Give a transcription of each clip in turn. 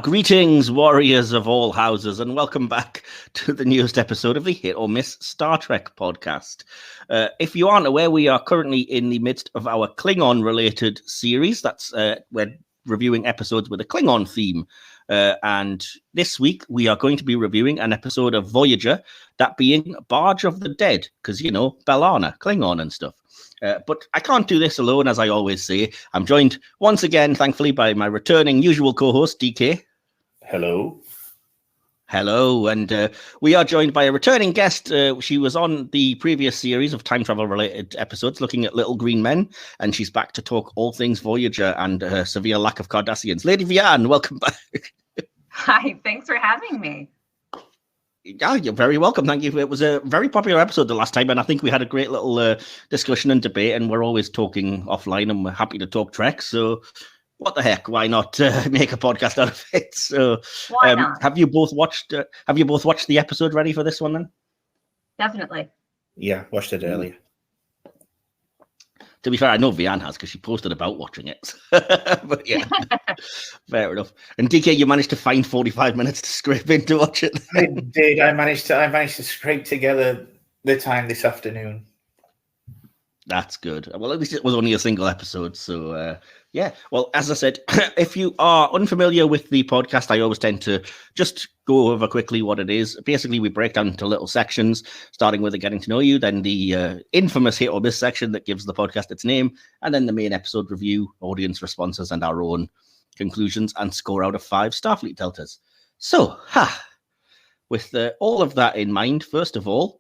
Greetings, warriors of all houses, and welcome back to the newest episode of the Hit or Miss Star Trek podcast. If you aren't aware, we are currently in the midst of our Klingon-related series. We're reviewing episodes with a Klingon theme. And this week, we are going to be reviewing an episode of Voyager, that being Barge of the Dead, because, Bellana, Klingon and stuff. But I can't do this alone, as I always say. I'm joined once again, thankfully, by my returning usual co-host, DK. Hello. Hello, and we are joined by a returning guest. She was on the previous series of time travel-related episodes looking at Little Green Men, and she's back to talk all things Voyager and her severe lack of Cardassians. Lady Vean, welcome back. Hi, thanks for having me. Yeah, you're very welcome. Thank you. It was a very popular episode the last time, and I think we had a great little discussion and debate, and we're always talking offline, and we're happy to talk Trek, so what the heck? Why not make a podcast out of it? So, why not? Have you both watched the episode ready for this one then? Definitely. Yeah, watched it earlier. To be fair, I know Vian has because she posted about watching it. But yeah, fair enough. And DK, you managed to find 45 minutes to scrape in to watch it. I did. I managed to scrape together the time this afternoon. That's good. Well, at least it was only a single episode. So, yeah. Well, as I said, if you are unfamiliar with the podcast, I always tend to just go over quickly what it is. Basically, we break down into little sections, starting with a getting to know you, then the infamous hit or miss section that gives the podcast its name, and then the main episode review, audience responses, and our own conclusions, and score out of 5 Starfleet Deltas. So, with all of that in mind, first of all,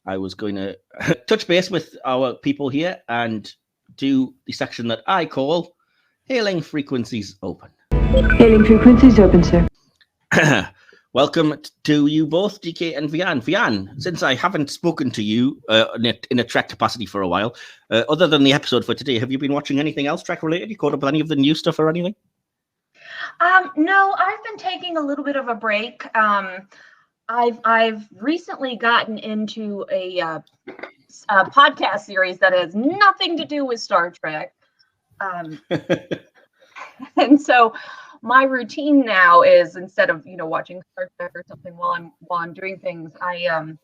I was going to touch base with our people here and do the section that I call Hailing Frequencies Open. Hailing frequencies open, sir. Welcome to you both, DK and Vian. Vian, since I haven't spoken to you in a Trek capacity for a while, other than the episode for today, have you been watching anything else Trek related? You caught up with any of the new stuff or anything? No, I've been taking a little bit of a break. I've recently gotten into a podcast series that has nothing to do with Star Trek. And so my routine now is, instead of watching Star Trek or something while I'm doing things, I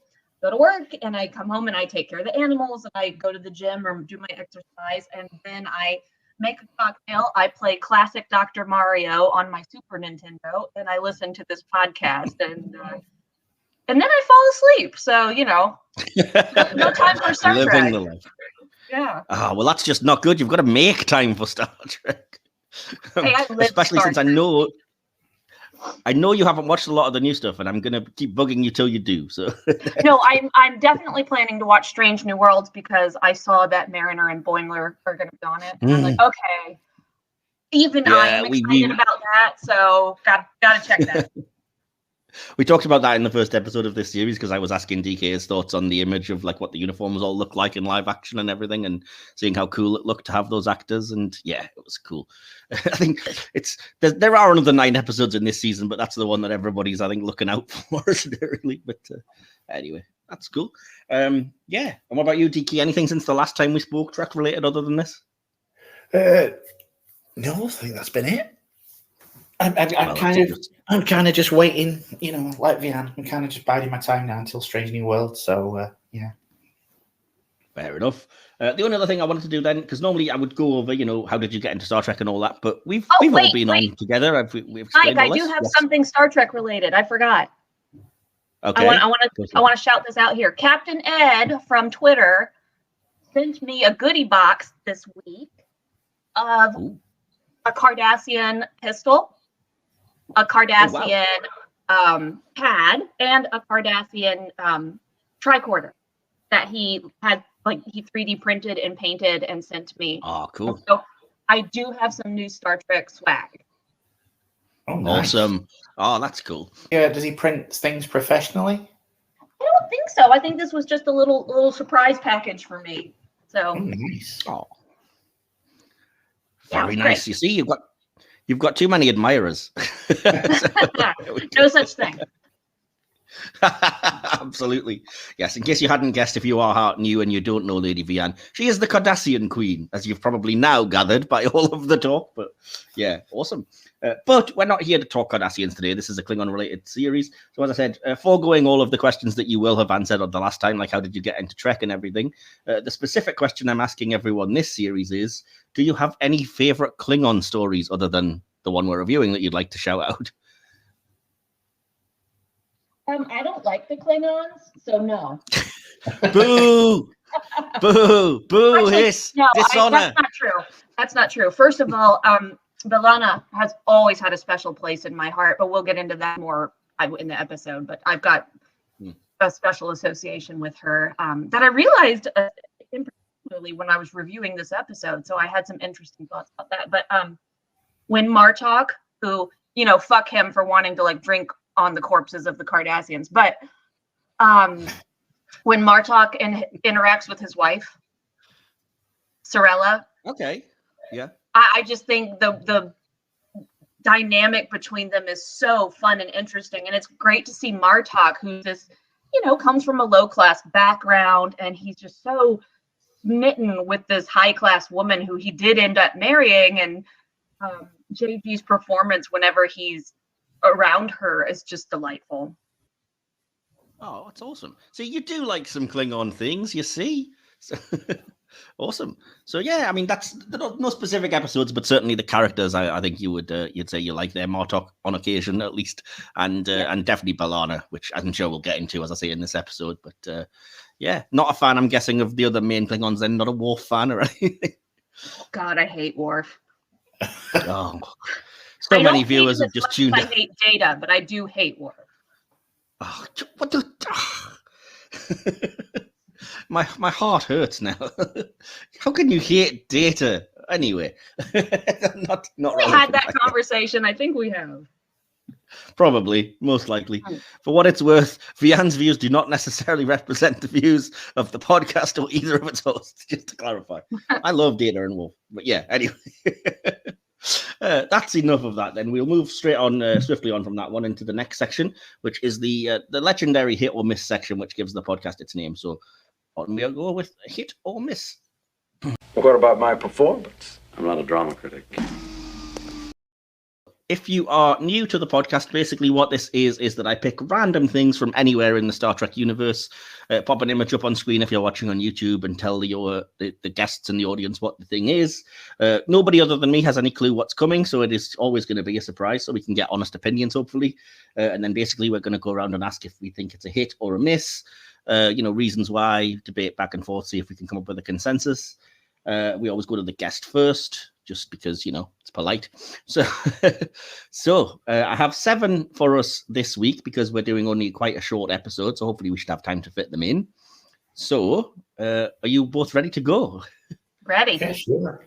go to work and I come home and I take care of the animals and I go to the gym or do my exercise, and then I make a cocktail. I play classic Dr. Mario on my Super Nintendo, and I listen to this podcast, and then I fall asleep. So, no time for Star Trek. Living the life. Yeah. Well, that's just not good. You've got to make time for Star Trek. Hey, especially since Trek. I know you haven't watched a lot of the new stuff, and I'm going to keep bugging you till you do. So No, I'm definitely planning to watch Strange New Worlds because I saw that Mariner and Boimler are going to be on it. And I'm like, okay. I'm excited about that, so gotta check that. We talked about that in the first episode of this series because I was asking DK his thoughts on the image of like what the uniforms all look like in live action and everything, and seeing how cool it looked to have those actors. And yeah, it was cool. I think there are another 9 episodes in this season, but that's the one that everybody's, I think, looking out for, isn't it, really? But anyway, that's cool. Yeah. And what about you, DK? Anything since the last time we spoke Trek related other than this? No, I think that's been it. I'm kind of just waiting, like Vian. I'm kind of just biding my time now until Strange New World. So, yeah. Fair enough. The only other thing I wanted to do then, because normally I would go over, how did you get into Star Trek and all that, but we've all been on together. We've Mike, I do have something Star Trek related. I forgot. Okay. I want to shout this out here. Captain Ed from Twitter sent me a goodie box this week of a Cardassian pistol, a Cardassian pad, and a Cardassian tricorder that he had, he 3D printed and painted and sent to me. Oh, cool. So I do have some new Star Trek swag. Oh, nice. Awesome. Oh, that's cool. Yeah, does he print things professionally? I don't think so. I think this was just a little surprise package for me. So nice. Oh. Very nice. Great. You see, you've got too many admirers. No such thing. Absolutely. Yes, in case you hadn't guessed, if you are new and you don't know Lady Vean, she is the Cardassian Queen, as you've probably now gathered by all of the talk. But yeah, awesome. But we're not here to talk Cardassians today. This is a Klingon-related series. So as I said, foregoing all of the questions that you will have answered on the last time, like how did you get into Trek and everything, the specific question I'm asking everyone this series is, do you have any favourite Klingon stories other than the one we're reviewing that you'd like to shout out? I don't like the Klingons, so no. Boo! Boo! Boo! Actually, Hiss! no, Dishonor! That's not true. That's not true. First of all, Bellana has always had a special place in my heart, but we'll get into that more in the episode. But I've got a special association with her that I realized particularly when I was reviewing this episode. So I had some interesting thoughts about that. But when Martok, who, fuck him for wanting to like drink on the corpses of the Cardassians, but when Martok interacts with his wife, Sorella. Okay. Yeah. I just think the dynamic between them is so fun and interesting. And it's great to see Martok, who's this, comes from a low-class background, and he's just so smitten with this high-class woman who he did end up marrying. And JG's performance whenever he's around her is just delightful. Oh, that's awesome. So you do like some Klingon things, you see? So, awesome. So yeah, I mean, that's no specific episodes, but certainly the characters. I think you'd say you like their Martok on occasion at least, and definitely Bellana, which I'm sure we'll get into as I say in this episode. But yeah, not a fan. I'm guessing of the other main Klingons. Then not a Worf fan or anything. God, I hate Worf. Oh, so many viewers have just tuned in. I hate Data, but I do hate Worf. Oh, what the? My heart hurts now. How can you hate Data anyway? not we had that conversation. I think we have. Probably, most likely. For what it's worth, Vian's views do not necessarily represent the views of the podcast or either of its hosts, just to clarify. I love Data and Wolf, but yeah, anyway. That's enough of that then. We'll move straight on, swiftly on from that one into the next section, which is the legendary hit or miss section, which gives the podcast its name. So we'll go with hit or miss. What about my performance? I'm not a drama critic. If you are new to the podcast, basically what this is that I pick random things from anywhere in the Star Trek universe, pop an image up on screen if you're watching on YouTube, and tell the guests and the audience what the thing is. Nobody other than me has any clue what's coming, so it is always going to be a surprise, so we can get honest opinions, hopefully. And then basically we're going to go around and ask if we think it's a hit or a miss, reasons why, debate back and forth, see if we can come up with a consensus. We always go to the guest first, just because, it's polite. So I have 7 for us this week because we're doing only quite a short episode. So hopefully we should have time to fit them in. So are you both ready to go? Ready. Yeah, sure.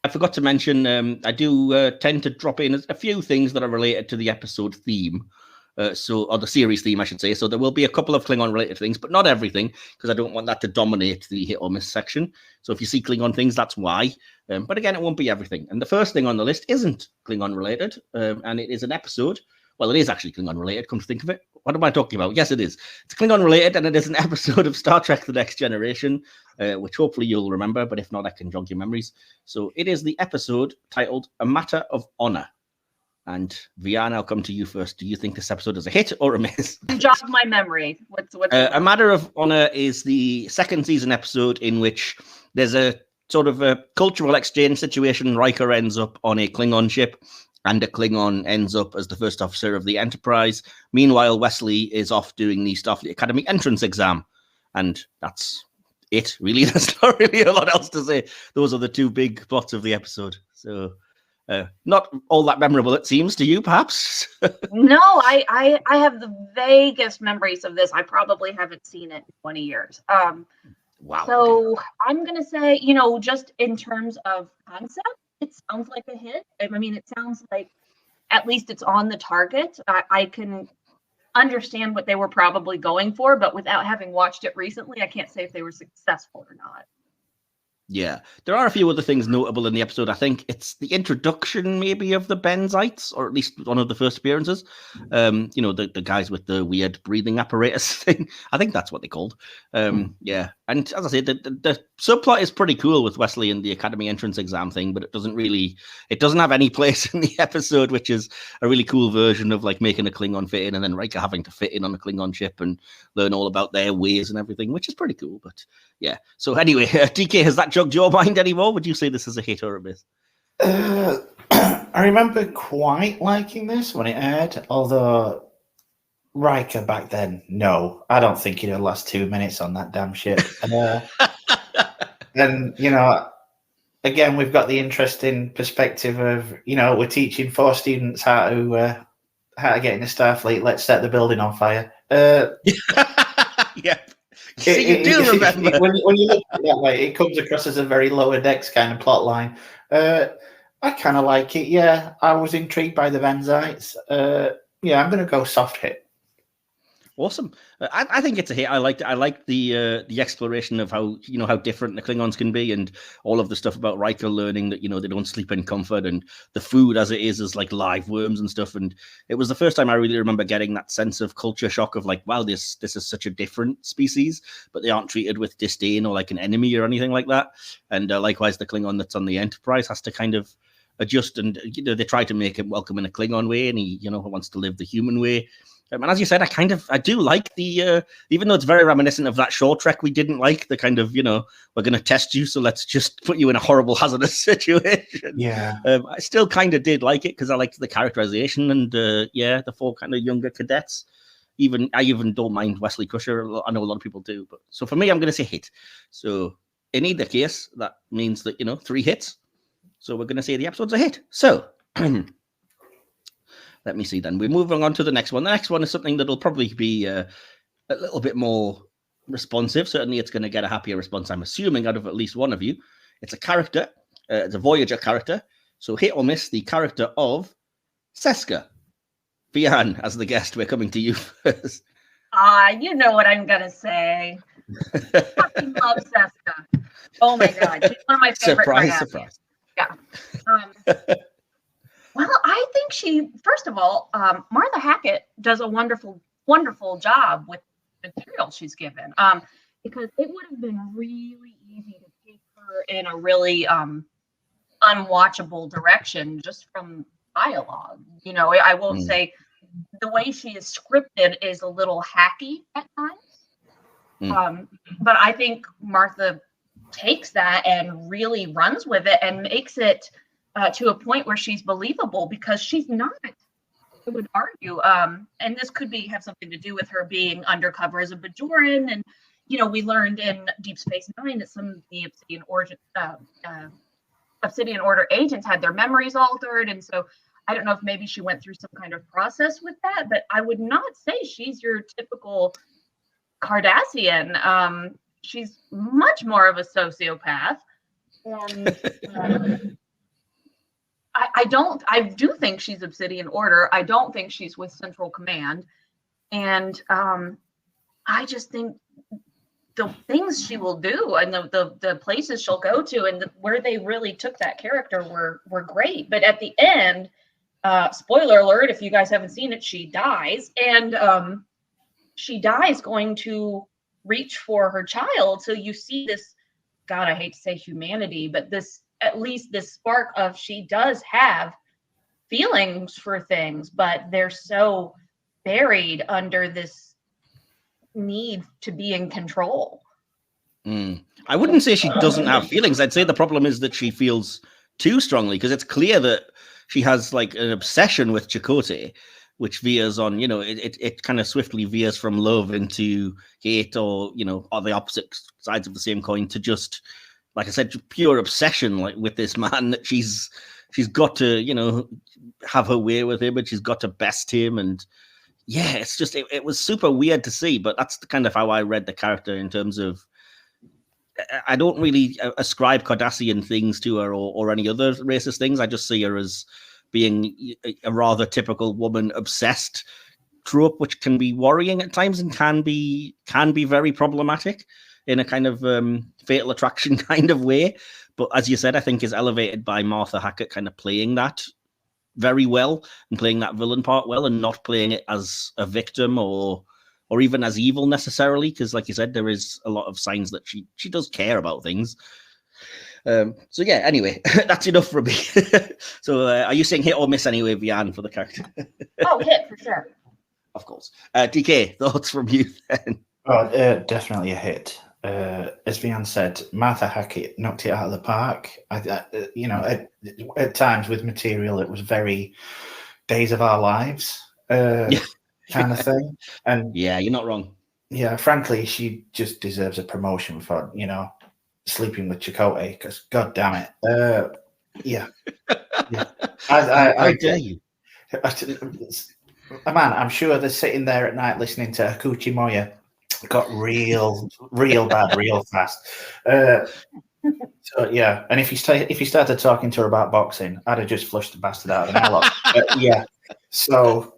I forgot to mention, I do tend to drop in a few things that are related to the episode theme. Or the series theme, I should say. So there will be a couple of Klingon-related things, but not everything, because I don't want that to dominate the hit or miss section. So if you see Klingon things, that's why. But again, it won't be everything. And the first thing on the list isn't Klingon-related, and it is an episode. Well, it is actually Klingon-related, come to think of it. What am I talking about? Yes, it is. It's Klingon-related, and it is an episode of Star Trek The Next Generation, which hopefully you'll remember, but if not, I can jog your memories. So it is the episode titled A Matter of Honor. And Vian, I'll come to you first. Do you think this episode is a hit or a miss? Jog my memory. What's A Matter of Honor is the second season episode in which there's a sort of a cultural exchange situation. Riker ends up on a Klingon ship, and a Klingon ends up as the first officer of the Enterprise. Meanwhile, Wesley is off doing the Starfleet Academy entrance exam. And that's it, really. There's not really a lot else to say. Those are the 2 big plots of the episode. So... not all that memorable, it seems, to you, perhaps? No, I have the vaguest memories of this. I probably haven't seen it in 20 years. Wow. So I'm going to say, just in terms of concept, it sounds like a hit. I mean, it sounds like at least it's on the target. I can understand what they were probably going for, but without having watched it recently, I can't say if they were successful or not. Yeah, there are a few other things notable in the episode. I think it's the introduction, maybe, of the Benzites, or at least one of the first appearances. The guys with the weird breathing apparatus thing. I think that's what they called. Yeah, and as I said, the subplot is pretty cool with Wesley and the Academy entrance exam thing, but it doesn't have any place in the episode, which is a really cool version of like making a Klingon fit in, and then Riker having to fit in on a Klingon ship and learn all about their ways and everything, which is pretty cool. But yeah, so anyway, DK, has that jogged your mind anymore? Would you say this is a hit or a miss? I remember quite liking this when it aired, although Riker back then, no, I don't think he'd last 2 minutes on that damn ship. And again, we've got the interesting perspective of, we're teaching 4 students how to get in the Starfleet. Let's set the building on fire. Yeah. So you do remember. When you look at it that way, it comes across as a very Lower Decks kind of plot line. I kind of like it. Yeah, I was intrigued by the Benzites. Yeah, I'm going to go soft hit. Awesome. I think it's a hit. I liked the exploration of how different the Klingons can be, and all of the stuff about Riker learning that they don't sleep in comfort, and the food as it is like live worms and stuff. And it was the first time I really remember getting that sense of culture shock of like, wow, this is such a different species, but they aren't treated with disdain or like an enemy or anything like that. And likewise, the Klingon that's on the Enterprise has to kind of adjust, and they try to make him welcome in a Klingon way, and he wants to live the human way. And as you said, I do like the, even though it's very reminiscent of that short trek we didn't like, the kind of, we're going to test you, so let's just put you in a horrible, hazardous situation. Yeah. I still kind of did like it because I liked the characterization and, the 4 kind of younger cadets. I even don't mind Wesley Crusher. I know a lot of people do. But so for me, I'm going to say hit. So in either case, that means that, 3 hits. So we're going to say the episode's a hit. So... Let me see then. We're moving on to the next one. The next one is something that'll probably be a little bit more responsive. Certainly it's going to get a happier response, I'm assuming, out of at least one of you. It's a character. It's a Voyager character. So hit or miss the character of Seska. Vian, as the guest, we're coming to you first. You know what I'm going to say. I fucking love Seska. Oh my God. She's one of my favorite Surprise. Yeah. Well, I think first of all, Martha Hackett does a wonderful, wonderful job with the material she's given. Because it would have been really easy to take her in a really unwatchable direction just from dialogue. I will say the way she is scripted is a little hacky at times. But I think Martha takes that and really runs with it and makes it to a point where she's believable, because she's not, I would argue. And this could have something to do with her being undercover as a Bajoran. And, we learned in Deep Space Nine that some of the Obsidian Order agents had their memories altered. And so I don't know if maybe she went through some kind of process with that, but I would not say she's your typical Cardassian. She's much more of a sociopath. And I do think she's Obsidian Order. I don't think she's with Central Command. And I just think the things she will do and the places she'll go to and where they really took that character were great. But at the end, spoiler alert, if you guys haven't seen it, she dies. And she dies going to reach for her child. So you see this, God, I hate to say humanity, but at least this spark of she does have feelings for things, but they're so buried under this need to be in control. I wouldn't say she doesn't have feelings. I'd say the problem is that she feels too strongly, because it's clear that she has like an obsession with Chakotay, which veers on, it kind of swiftly veers from love into hate or the opposite sides of the same coin to just, like I said, pure obsession with this man, that she's got to, have her way with him, and she's got to best him. And yeah, it's just, it was super weird to see, but that's kind of how I read the character in terms of, I don't really ascribe Cardassian things to her or any other racist things. I just see her as being a rather typical woman obsessed trope, which can be worrying at times and can be very problematic. in a kind of Fatal Attraction kind of way. But as you said, I think is elevated by Martha Hackett kind of playing that very well and playing that villain part well, and not playing it as a victim or even as evil necessarily. Because, like you said, there is a lot of signs that she does care about things. So yeah, anyway, that's enough for me. So are you saying hit or miss anyway, Vian, for the character? Oh, hit for sure. Of course. DK, thoughts from you then? Oh, definitely a hit. As Vian said, Martha Hackett knocked it out of the park. At times with material, it was very Days of Our Lives kind of thing. And yeah, you're not wrong. Yeah, frankly, she just deserves a promotion for, sleeping with Chakotay, because god damn it. Yeah. I dare you. Man, I'm sure they're sitting there at night listening to Akuchi Moya. Got real bad real fast. So yeah, and if you started talking to her about boxing, I'd have just flushed the bastard out of the airlock. Yeah. So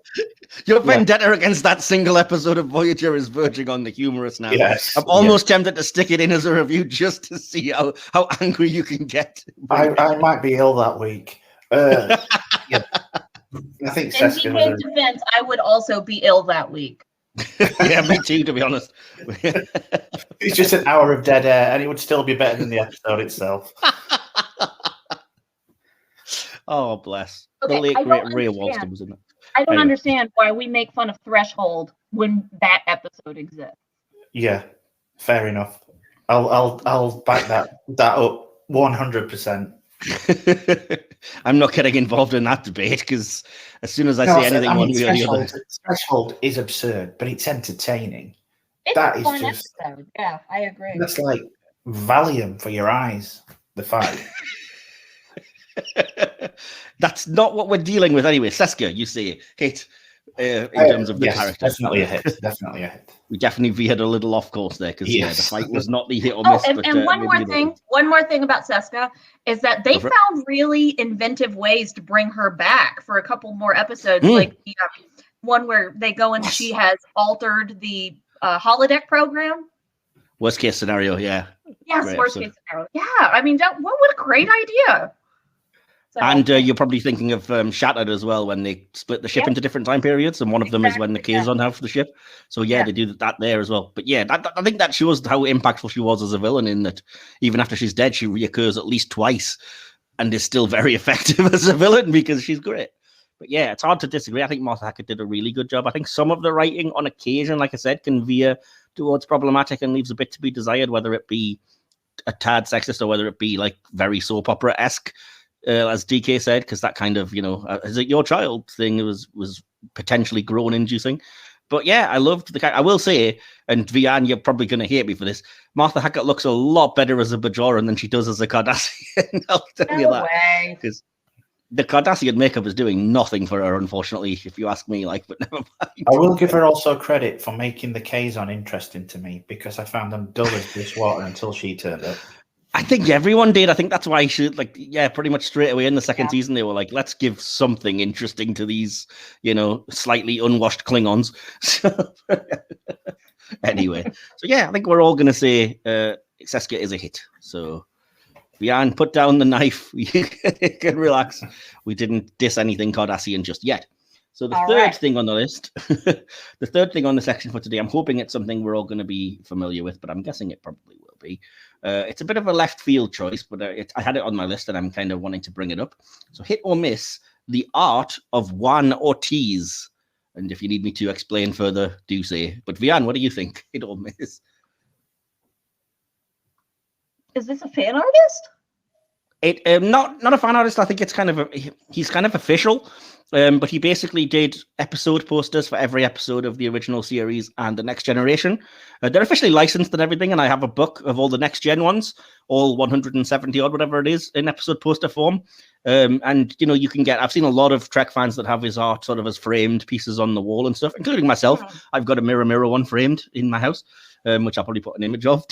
your vendetta against that single episode of Voyager is verging on the humorous now. Yes, I'm almost tempted to stick it in as a review just to see how angry you can get. I might be ill that week. Yeah. I think Seska was defense, I would also be ill that week. Yeah, me too, to be honest. It's just an hour of dead air, and it would still be better than the episode itself. Oh, bless. Okay, the late great Ray Walston was in it. I don't understand why we make fun of Threshold when that episode exists. Yeah, fair enough. I'll back that up 100%. I'm not getting involved in that debate, because as soon as I say anything one way or the other, Threshold is absurd, but it's entertaining. It's that a is fun just episode. Yeah, I agree. That's like Valium for your eyes. The fight. That's not what we're dealing with anyway. Seska, you say hit in terms of the character. Definitely a hit. Definitely a hit. We definitely veered a little off course there, because the fight was not the hit or Oh, miss. and one more thing about Seska is that they found really inventive ways to bring her back for a couple more episodes, like the one where they go and she has altered the holodeck program. Worst case scenario, yeah. Yes, great worst case scenario. Yeah, I mean, what a great idea. So, and you're probably thinking of Shattered as well, when they split the ship into different time periods, and one of them is when the Kazon have the ship. So they do that there as well. But yeah, I think that shows how impactful she was as a villain, in that even after she's dead, she reoccurs at least twice and is still very effective as a villain, because she's great. But yeah, it's hard to disagree. I think Martha Hackett did a really good job. I think some of the writing on occasion, like I said, can veer towards problematic and leaves a bit to be desired, whether it be a tad sexist or whether it be like very soap opera-esque. As DK said, because that kind of, is it your child thing was potentially groan inducing. But yeah, I loved the. I will say, and Vian, you're probably going to hate me for this, Martha Hackett looks a lot better as a Bajoran than she does as a Cardassian. I'll tell you that. Because the Cardassian makeup is doing nothing for her, unfortunately, if you ask me. But never mind. I will give her also credit for making the Kazon interesting to me, because I found them dull as dishwater until she turned up. I think everyone did. I think that's why she, pretty much straight away in the second season, they were like, let's give something interesting to these, slightly unwashed Klingons. So, anyway, I think we're all going to say Seska is a hit. So, Vian, put down the knife. You can relax. We didn't diss anything Cardassian just yet. So the third thing on the list, the third thing on the section for today, I'm hoping it's something we're all going to be familiar with, but I'm guessing it probably will be. It's a bit of a left field choice, but I had it on my list and I'm kind of wanting to bring it up. So hit or miss, the art of Juan Ortiz. And if you need me to explain further, do say. But Vian, what do you think? Hit or miss? Is this a fan artist? Not a fan artist. I think it's he's kind of official. But he basically did episode posters for every episode of the original series and the Next Generation. They're officially licensed and everything, and I have a book of all the Next Gen ones, all 170 odd, whatever it is, in episode poster form. And, you can I've seen a lot of Trek fans that have his art sort of as framed pieces on the wall and stuff, including myself. I've got a mirror one framed in my house, which I'll probably put an image of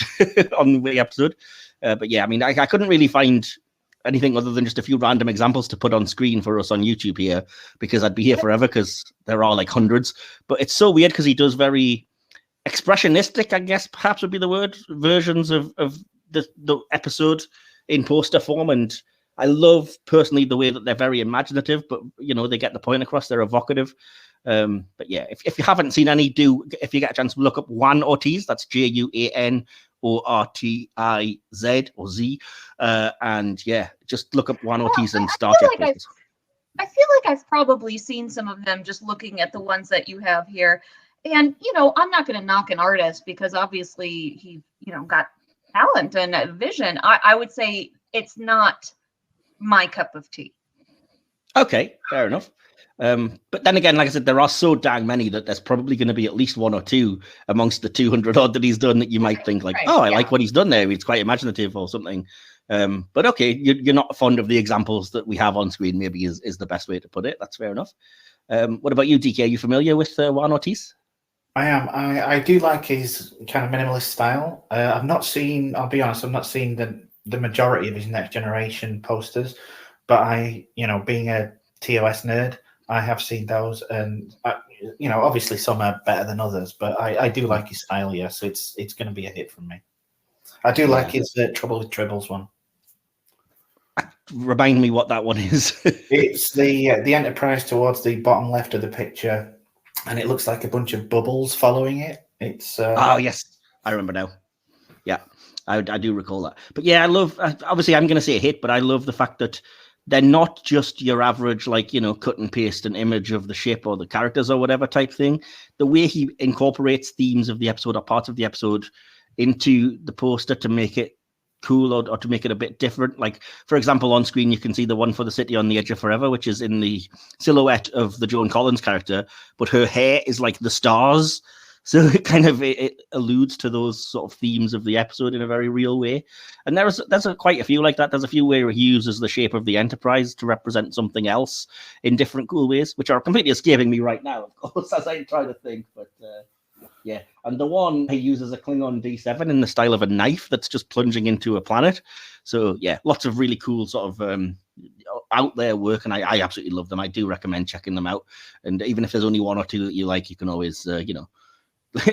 on the episode. But yeah, I mean, I couldn't really find anything other than just a few random examples to put on screen for us on YouTube here, because I'd be here forever, because there are like hundreds. But it's so weird because he does very expressionistic, I guess perhaps would be the word, versions of the episode in poster form. And I love personally the way that they're very imaginative, but they get the point across. They're evocative. But yeah, if you haven't seen any, if you get a chance to look up Juan Ortiz, that's JUAN ORTIZ or Z, and yeah, just look up Juan Ortiz and Star Trek. I feel like I've probably seen some of them just looking at the ones that you have here. And, I'm not going to knock an artist because obviously he, got talent and vision. I would say it's not my cup of tea. Okay, fair enough. But then again, like I said, there are so dang many that there's probably going to be at least one or two amongst the 200 odd that he's done that you might think like, I like what he's done there. It's quite imaginative or something. But okay, you're not fond of the examples that we have on screen, maybe is the best way to put it. That's fair enough. What about you, DK? Are you familiar with Juan Ortiz? I am. I do like his kind of minimalist style. I've not seen, I'll be honest, I've not seen the majority of his Next Generation posters, but being a TOS nerd, I have seen those, and obviously some are better than others, but I do like his style. Yes, it's going to be a hit from me. I do like his Trouble with Tribbles one. Remind me what that one is. It's the Enterprise towards the bottom left of the picture, and it looks like a bunch of bubbles following it. It's oh yes, I remember now. Yeah, I do recall that. But yeah, I love. Obviously, I'm going to say a hit, but I love the fact that they're not just your average, like, cut and paste an image of the ship or the characters or whatever type thing. The way he incorporates themes of the episode or parts of the episode into the poster to make it cool or to make it a bit different. Like, for example, on screen, you can see the one for the City on the Edge of Forever, which is in the silhouette of the Joan Collins character, but her hair is like the stars. So it kind of it alludes to those sort of themes of the episode in a very real way. And there's quite a few like that. There's a few where he uses the shape of the Enterprise to represent something else in different cool ways, which are completely escaping me right now, of course, as I try to think. But yeah, and the one he uses a Klingon D7 in the style of a knife that's just plunging into a planet. So yeah, lots of really cool sort of out there work, and I absolutely love them. I do recommend checking them out. And even if there's only one or two that you like, you can always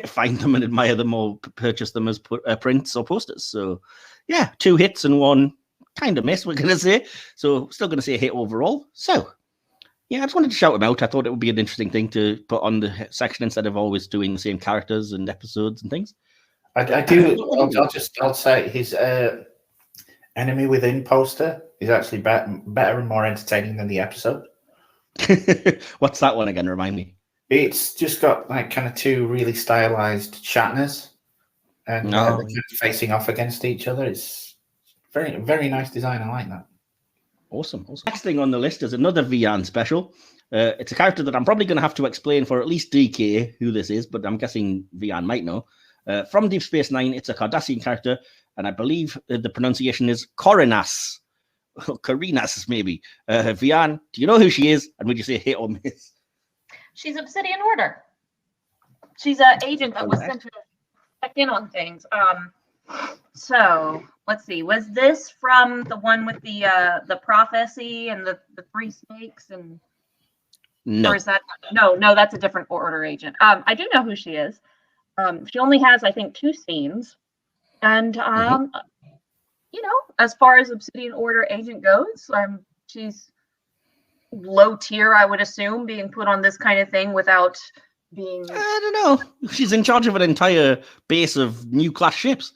find them and admire them or purchase them as prints or posters. So yeah, 2 hits and 1 kind of miss, we're going to say. So still going to say a hit overall. So yeah, I just wanted to shout him out. I thought it would be an interesting thing to put on the section instead of always doing the same characters and episodes and things. I'll say his Enemy Within poster is actually better and more entertaining than the episode. What's that one again? Remind me. It's just got like kind of 2 really stylized Shatners, and they're kind of facing off against each other. It's very, very nice design. I like that. Awesome. Next thing on the list is another Vian special. It's a character that I'm probably going to have to explain for at least DK who this is, but I'm guessing Vian might know. From Deep Space Nine, it's a Cardassian character, and I believe the pronunciation is Corinas. Corinas, maybe. Vian, do you know who she is? And would you say hit or miss? She's Obsidian Order. She's an agent that was sent to check in on things. So let's see. Was this from the one with the prophecy and the 3 snakes and? No. Or is that no? That's a different Order agent. I do know who she is. She only has, I think, 2 scenes, and as far as Obsidian Order agent goes, she's low tier, I would assume, being put on this kind of thing without being. I don't know. She's in charge of an entire base of new class ships.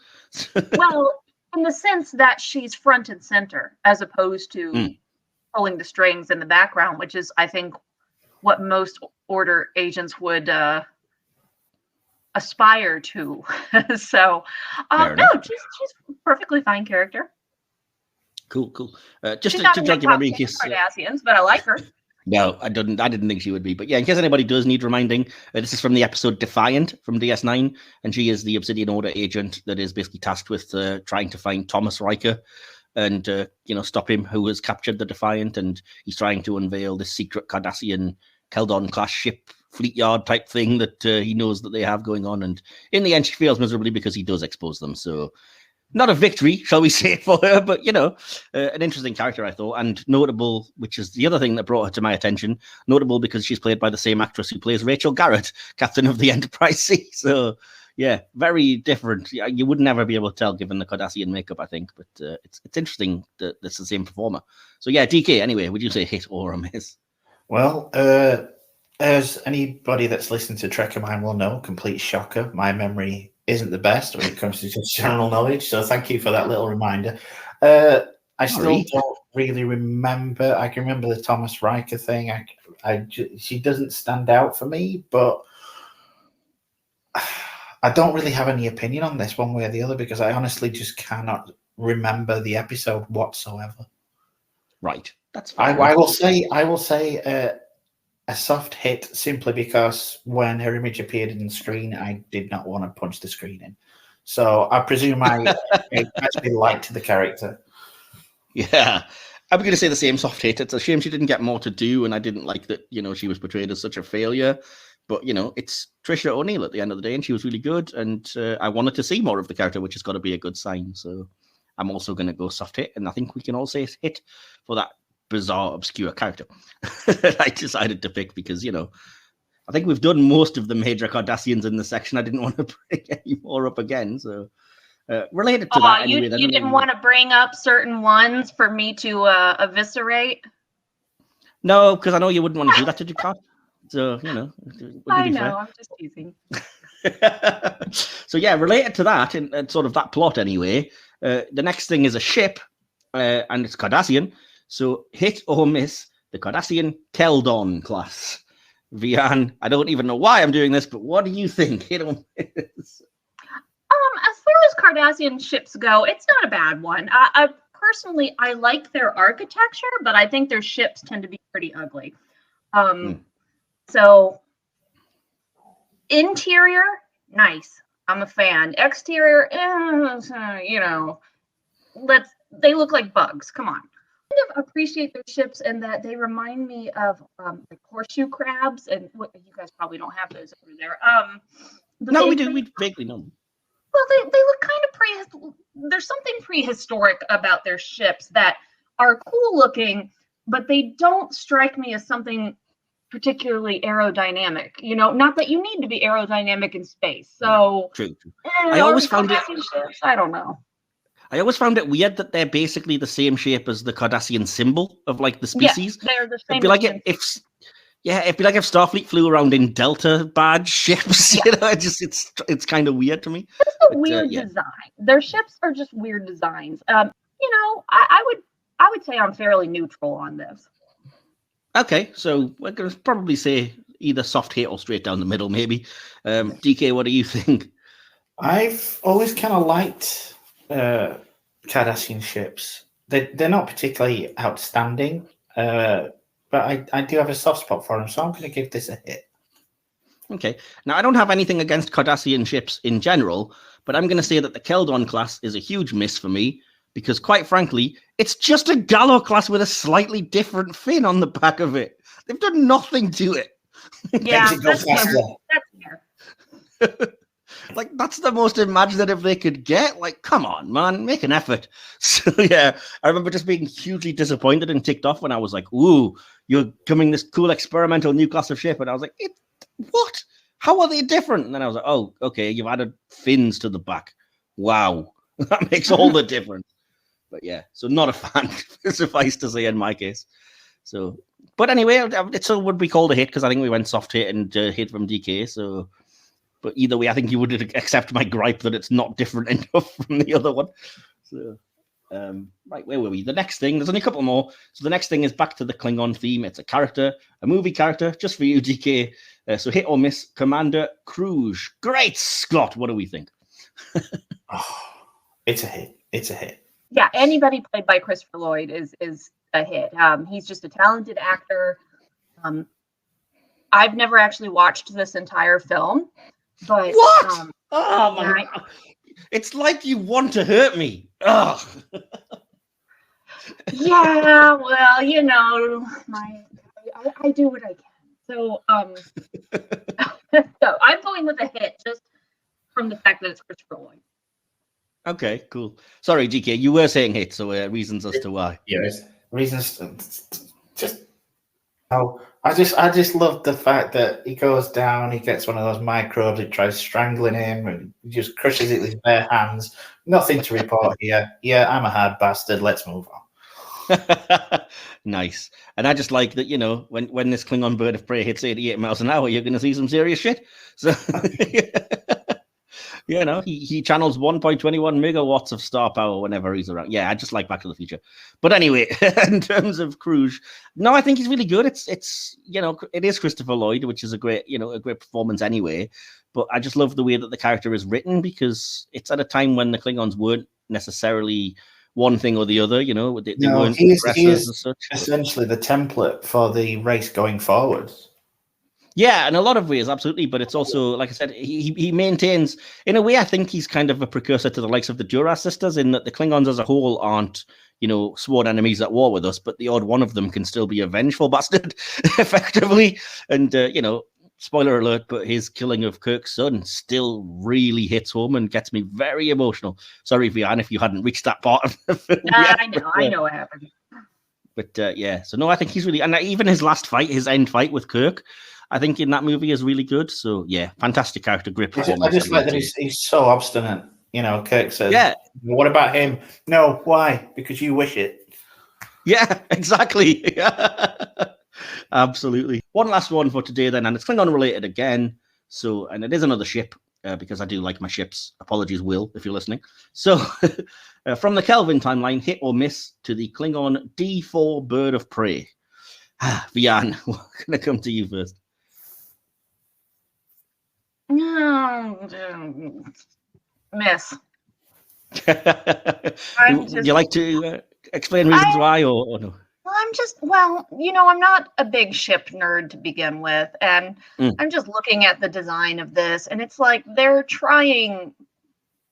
Well, in the sense that she's front and center, as opposed to pulling the strings in the background, which is, I think, what most Order agents would aspire to. So, no, she's a perfectly fine character. Cool. Just She's not to in jog the your top memory, 10 Cardassians, but I like her. No, I didn't think she would be. But yeah, in case anybody does need reminding, this is from the episode Defiant from DS9, and she is the Obsidian Order agent that is basically tasked with trying to find Thomas Riker and stop him, who has captured the Defiant, and he's trying to unveil this secret Cardassian Keldon class ship fleet yard type thing that he knows that they have going on. And in the end, she fails miserably because he does expose them. So not a victory, shall we say, for her, but, an interesting character, I thought, and notable, which is the other thing that brought her to my attention, notable because she's played by the same actress who plays Rachel Garrett, Captain of the Enterprise C. So, Yeah, very different. Yeah, you would never be able to tell given the Cardassian makeup, I think. But it's interesting that it's the same performer. So yeah, DK. Anyway, would you say hit or a miss? Well, as anybody that's listened to Trek of Mine will know, complete shocker. My memory isn't the best when it comes to just general knowledge. So thank you for that little reminder. I still don't really remember. I can remember the Thomas Riker thing. She doesn't stand out for me, but I don't really have any opinion on this one way or the other because I honestly just cannot remember the episode whatsoever. Right, that's fine. I will say a soft hit simply because when her image appeared on the screen, I did not want to punch the screen in. So I presume I actually liked the character. Yeah, I'm going to say the same soft hit. It's a shame she didn't get more to do, and I didn't like that, she was portrayed as such a failure. But, it's Trisha O'Neill at the end of the day, and she was really good, and I wanted to see more of the character, which has got to be a good sign. So I'm also going to go soft hit, and I think we can all say hit for that bizarre, obscure character that I decided to pick because, I think we've done most of the major Cardassians in the section. I didn't want to bring any more up again, so... related to that, anyway. You didn't want to bring up certain ones for me to eviscerate? No, because I know you wouldn't want to do that, did you, Kat? So, I know, I'm just teasing. So, yeah, related to that, and sort of that plot anyway, the next thing is a ship, and it's Cardassian. So, hit or miss the Cardassian Kazon class. Vian, I don't even know why I'm doing this, but what do you think? Hit or miss? As far as Cardassian ships go, it's not a bad one. Personally, I like their architecture, but I think their ships tend to be pretty ugly. So, interior, nice. I'm a fan. Exterior, they look like bugs. Come on. I kind of appreciate their ships in that they remind me of like horseshoe crabs, and you guys probably don't have those over there. No, we do. We vaguely know them. Well, they look kind of there's something prehistoric about their ships that are cool looking, but they don't strike me as something particularly aerodynamic. Not that you need to be aerodynamic in space. So true. I always found it. Ships, I don't know. I always found it weird that they're basically the same shape as the Cardassian symbol of like the species. Yes, they're the same. It'd be like it'd be like if Starfleet flew around in Delta badge ships. Yeah. It's kind of weird to me. It's a weird design. Their ships are just weird designs. I would say I'm fairly neutral on this. Okay, so we're going to probably say either soft hit or straight down the middle, maybe. DK, what do you think? I've always kind of liked Cardassian ships. They're not particularly outstanding, but I do have a soft spot for them, so I'm going to give this a hit. Okay. Now, I don't have anything against Cardassian ships in general, but I'm going to say that the Kazon class is a huge miss for me because, quite frankly, it's just a Gallo class with a slightly different fin on the back of it. They've done nothing to it. Yeah, that's fair. Like, that's the most imaginative they could get. Like, come on, man, make an effort. So, yeah, I remember just being hugely disappointed and ticked off when I was like, ooh, you're coming this cool experimental new class of ship. And I was like, what? How are they different? And then I was like, oh, okay, you've added fins to the back. Wow. That makes all the difference. But yeah, so not a fan, suffice to say in my case. So, but anyway, it still would be called a hit because I think we went soft hit and hit from DK. So, but either way, I think you would accept my gripe that it's not different enough from the other one. So, right, where were we? The next thing, there's only a couple more. So the next thing is back to the Klingon theme. It's a movie character, just for you, DK. So hit or miss, Commander Kruge. Great Scott, what do we think? It's a hit. It's a hit. Yeah, anybody played by Christopher Lloyd is a hit. He's just a talented actor. I've never actually watched this entire film, but what? Oh my God. It's like you want to hurt me. Ugh. Yeah, well, I do what I can. So, so I'm going with a hit just from the fact that it's Christopher Lloyd. Okay, cool. Sorry, GK, you were saying hit, so reasons as to why. Yes, reasons. Just Oh, I just love the fact that he goes down, he gets one of those microbes, it tries strangling him, and he just crushes it with his bare hands. Nothing to report here. Yeah, I'm a hard bastard. Let's move on. Nice. And I just like that, when this Klingon bird of prey hits 88 miles an hour, you're going to see some serious shit. So, he channels 1.21 megawatts of star power whenever he's around. Yeah, I just like Back to the Future. But anyway, in terms of Kruge, no, I think he's really good. It is Christopher Lloyd, which is a great performance anyway. But I just love the way that the character is written, because it's at a time when the Klingons weren't necessarily one thing or the other, they weren't he aggressors is and such. essentially the template for the race going forward. Yeah, in a lot of ways, absolutely. But it's also, like I said, he maintains, in a way, I think he's kind of a precursor to the likes of the Duras sisters, in that the Klingons as a whole aren't, sworn enemies at war with us, but the odd one of them can still be a vengeful bastard, effectively. And, spoiler alert, but his killing of Kirk's son still really hits home and gets me very emotional. Sorry, Vian, if you hadn't reached that part of the film. I know what happened. But so no, I think he's really, and even his last fight, his end fight with Kirk, I think in that movie is really good. So yeah, fantastic character, great performance. I just like that he's so obstinate. Kirk says, "Yeah, what about him? No, why? Because you wish it." Yeah, exactly. Absolutely. One last one for today, then, and it's Klingon related again. So, and it is another ship because I do like my ships. Apologies, Will, if you're listening. So, from the Kelvin timeline, hit or miss to the Klingon D4 Bird of Prey. Vian, we're going to come to you first. Miss. Would you like to explain reasons why, or no? I'm not a big ship nerd to begin with, and I'm just looking at the design of this, and it's like they're trying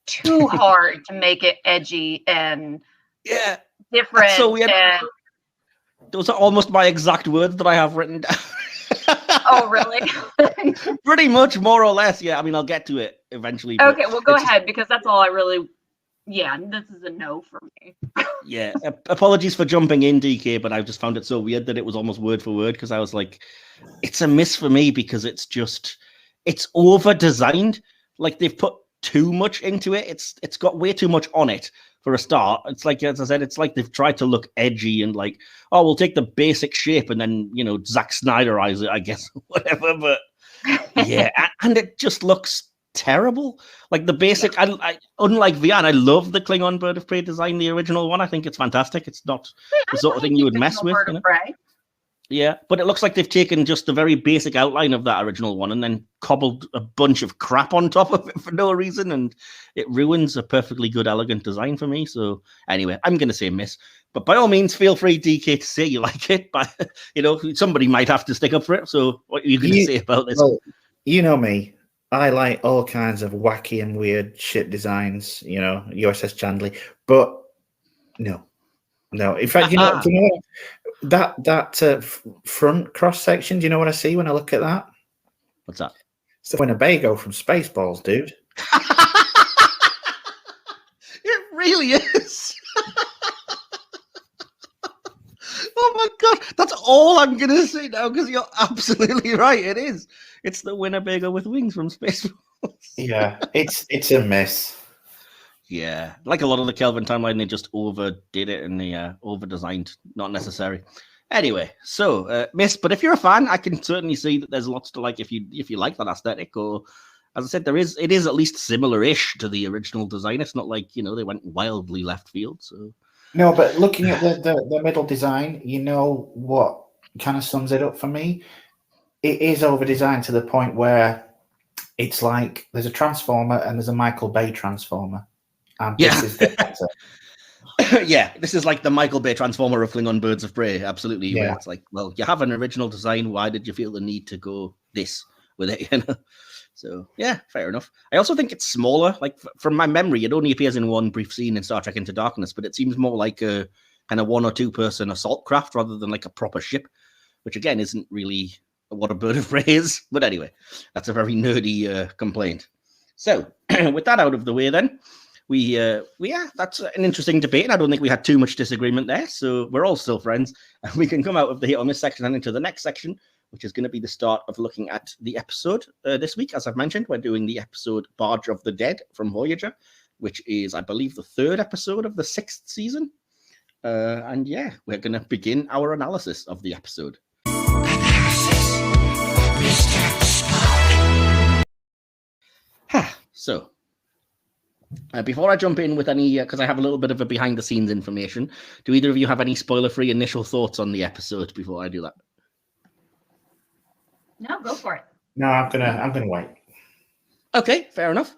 too hard to make it edgy and different. So weird. Those are almost my exact words that I have written down. Oh, really? Pretty much, more or less. Yeah, I mean, I'll get to it eventually. Okay, well, go ahead, because that's all I really... Yeah, this is a no for me. Yeah, apologies for jumping in, DK, but I just found it so weird that it was almost word for word, because I was like, it's a miss for me because it's over-designed. Like, they've put too much into it. It's got way too much on it. For a start, it's like, as I said, it's like they've tried to look edgy and like, oh, we'll take the basic shape and then, Zack Snyderize it, I guess, whatever. But yeah, and it just looks terrible. Like the basic, I unlike Vian, I love the Klingon Bird of Prey design, the original one. I think it's fantastic. It's not the sort of thing you would mess with. Yeah, but it looks like they've taken just the very basic outline of that original one and then cobbled a bunch of crap on top of it for no reason, and it ruins a perfectly good, elegant design for me. So anyway, I'm going to say miss. But by all means, feel free, DK, to say you like it. But, somebody might have to stick up for it. So what are you going to say about this? Well, you know me. I like all kinds of wacky and weird ship designs, USS Chandler. But no. In fact, do you know what? That front cross section, do you know what I see when I look at that? What's that? It's the winnebago from Spaceballs, dude. It really is. Oh my god, that's all I'm gonna say now, because you're absolutely right. It is. It's the winnebago with wings from Spaceballs. Yeah, it's a mess. Yeah, like a lot of the Kelvin timeline, they just overdid it and they over-designed, not necessary. Anyway, so miss. But if you're a fan, I can certainly see that there's lots to like if you like that aesthetic. Or, as I said, it is at least similar-ish to the original design. It's not like they went wildly left field. So no, but looking at the middle design, what kind of sums it up for me? It is over-designed to the point where it's like there's a transformer and there's a Michael Bay transformer. Yeah. Yeah, this is like the Michael Bay transformer of Klingon Birds of Prey. Absolutely. Yeah. It's like, well, you have an original design. Why did you feel the need to go this with it? So, yeah, fair enough. I also think it's smaller. Like, from my memory, it only appears in one brief scene in Star Trek Into Darkness, but it seems more like a kind of 1 or 2 person assault craft rather than like a proper ship, which again isn't really what a Bird of Prey is. But anyway, that's a very nerdy complaint. So, with that out of the way then, that's an interesting debate, and I don't think we had too much disagreement there. So we're all still friends, and we can come out of the hit or miss section and into the next section, which is going to be the start of looking at the episode this week. As I've mentioned, we're doing the episode Barge of the Dead from Voyager, which is, I believe, the 3rd episode of the 6th season. And yeah, we're going to begin our analysis of the episode. So, before I jump in with any, because I have a little bit of a behind-the-scenes information, do either of you have any spoiler-free initial thoughts on the episode before I do that? No, go for it. No, I'm gonna wait. Okay, fair enough.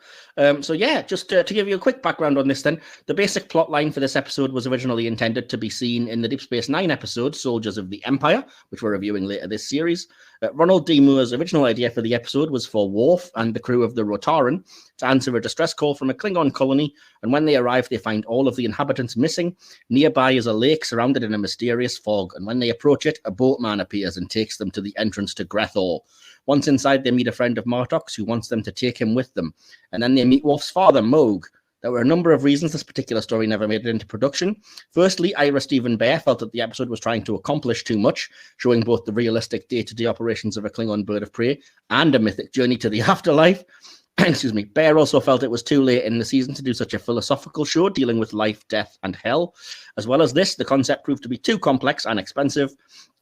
So yeah, just to give you a quick background on this then, the basic plot line for this episode was originally intended to be seen in the Deep Space Nine episode, Soldiers of the Empire, which we're reviewing later this series. Ronald D. Moore's original idea for the episode was for Worf and the crew of the Rotaran to answer a distress call from a Klingon colony, and when they arrive, they find all of the inhabitants missing. Nearby is a lake surrounded in a mysterious fog, and when they approach it, a boatman appears and takes them to the entrance to Gre'thor. Once inside, they meet a friend of Martok's who wants them to take him with them. And then they meet Worf's father, Moog. There were a number of reasons this particular story never made it into production. Firstly, Ira Stephen Bear felt that the episode was trying to accomplish too much, showing both the realistic day-to-day operations of a Klingon bird of prey and a mythic journey to the afterlife. Excuse me. Bear also felt it was too late in the season to do such a philosophical show dealing with life, death, and hell. As well as this, the concept proved to be too complex and expensive.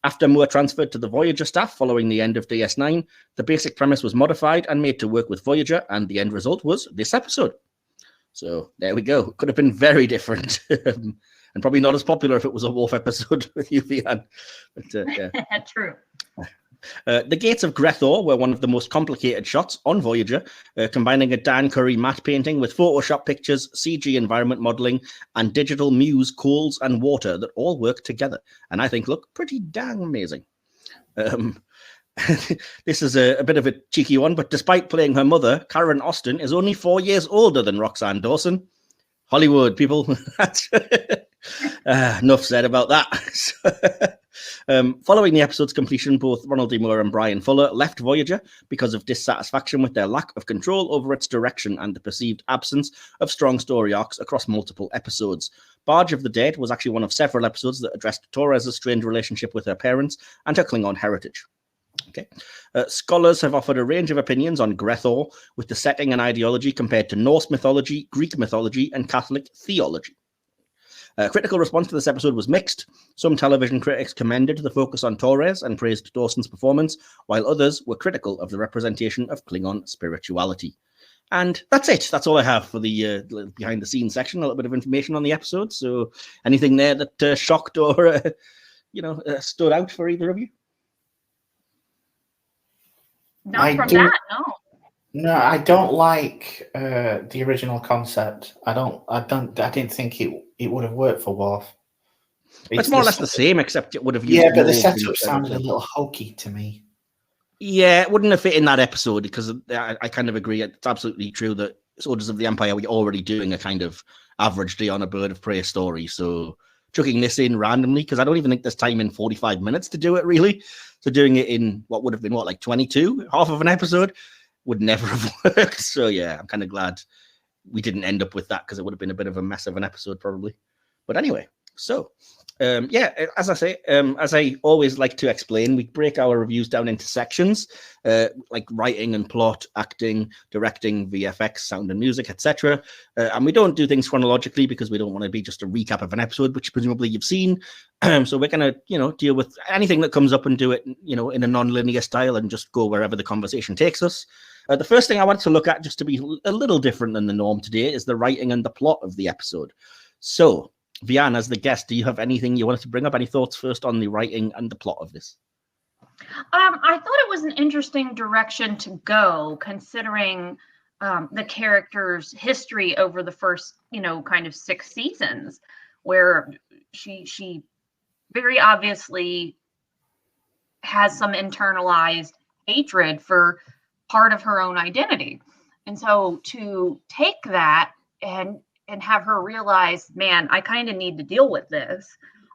After Moore transferred to the Voyager staff following the end of DS9, the basic premise was modified and made to work with Voyager, and the end result was this episode. So there we go. It could have been very different, and probably not as popular if it was a Worf episode with you, Vian. But yeah. True. The Gates of Gre'thor were one of the most complicated shots on Voyager, combining a Dan Curry matte painting with Photoshop pictures, CG environment modeling, and digital muse, coals, and water that all work together, and I think look pretty dang amazing. This is a bit of a cheeky one, but despite playing her mother, Karen Austin is only 4 years older than Roxann Dawson. Hollywood, people. Enough said about that. Following the episode's completion, both Ronald D. Moore and Brian Fuller left Voyager because of dissatisfaction with their lack of control over its direction and the perceived absence of strong story arcs across multiple episodes. Barge of the Dead was actually one of several episodes that addressed Torres' strained relationship with her parents and her Klingon heritage. Okay. Scholars have offered a range of opinions on Gre'thor, with the setting and ideology compared to Norse mythology, Greek mythology, and Catholic theology. Critical response to this episode was mixed. Some television critics commended the focus on Torres and praised Dawson's performance, while others were critical of the representation of Klingon spirituality. And that's it. That's all I have for the behind-the-scenes section. A little bit of information on the episode. So anything there that shocked or stood out for either of you? Not from that, no. No, I don't like the original concept. I didn't think it would have worked for Worf. It's more or less the same, except it would have used. Yeah, but the setup sounded a little hokey to me. Yeah, it wouldn't have fit in that episode because I kind of agree. It's absolutely true that Soldiers of the Empire were already doing a kind of average day on a bird of prey story. So chucking this in randomly, because I don't even think there's time in 45 minutes to do it, really. So doing it in what would have been, like 22, half of an episode, would never have worked. So yeah, I'm kind of glad we didn't end up with that because it would have been a bit of a mess of an episode probably. But anyway, so as I say, as I always like to explain, we break our reviews down into sections, like writing and plot, acting, directing, VFX, sound and music, etc. And we don't do things chronologically because we don't want to be just a recap of an episode, which presumably you've seen. So we're going to, deal with anything that comes up and do it, in a non-linear style and just go wherever the conversation takes us. The first thing I wanted to look at, just to be a little different than the norm today, is the writing and the plot of the episode. So, Vian, as the guest, do you have anything you wanted to bring up? Any thoughts first on the writing and the plot of this? I thought it was an interesting direction to go, considering the character's history over the first, kind of 6 seasons, where she very obviously has some internalized hatred for part of her own identity. And so to take that and have her realize, man, I kind of need to deal with this.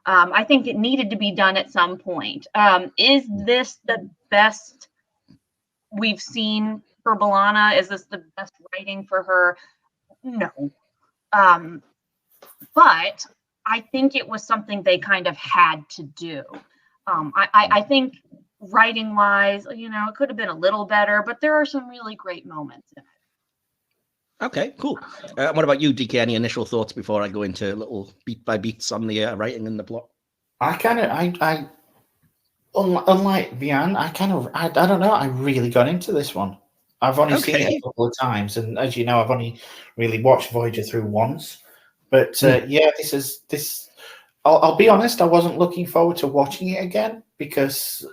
I think it needed to be done at some point. Is this the best we've seen for B'Elanna? Is this the best writing for her? No. But I think it was something they kind of had to do. I think writing wise, it could have been a little better, but there are some really great moments in it. Okay, cool. What about you, DK? Any initial thoughts before I go into little beat by beats on the writing and the plot? I unlike Vian, I don't know. I really got into this one. I've only seen it a couple of times, and as you know, I've only really watched Voyager through once. But this. I'll be honest. I wasn't looking forward to watching it again because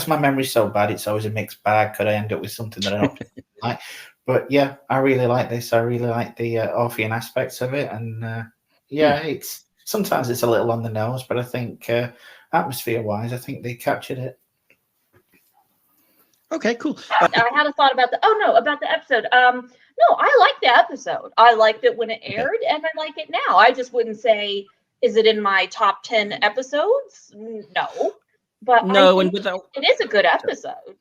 my memory's so bad. It's always a mixed bag. Could I end up with something that I don't like? But yeah, I really like this. I really like the Orphean aspects of it, and it's sometimes it's a little on the nose, but I think atmosphere-wise, I think they captured it. Okay, cool. I had a thought about the episode. No, I liked the episode. I liked it when it aired, and I like it now. I just wouldn't say, is it in my top 10 episodes? No, but no, it is a good episode.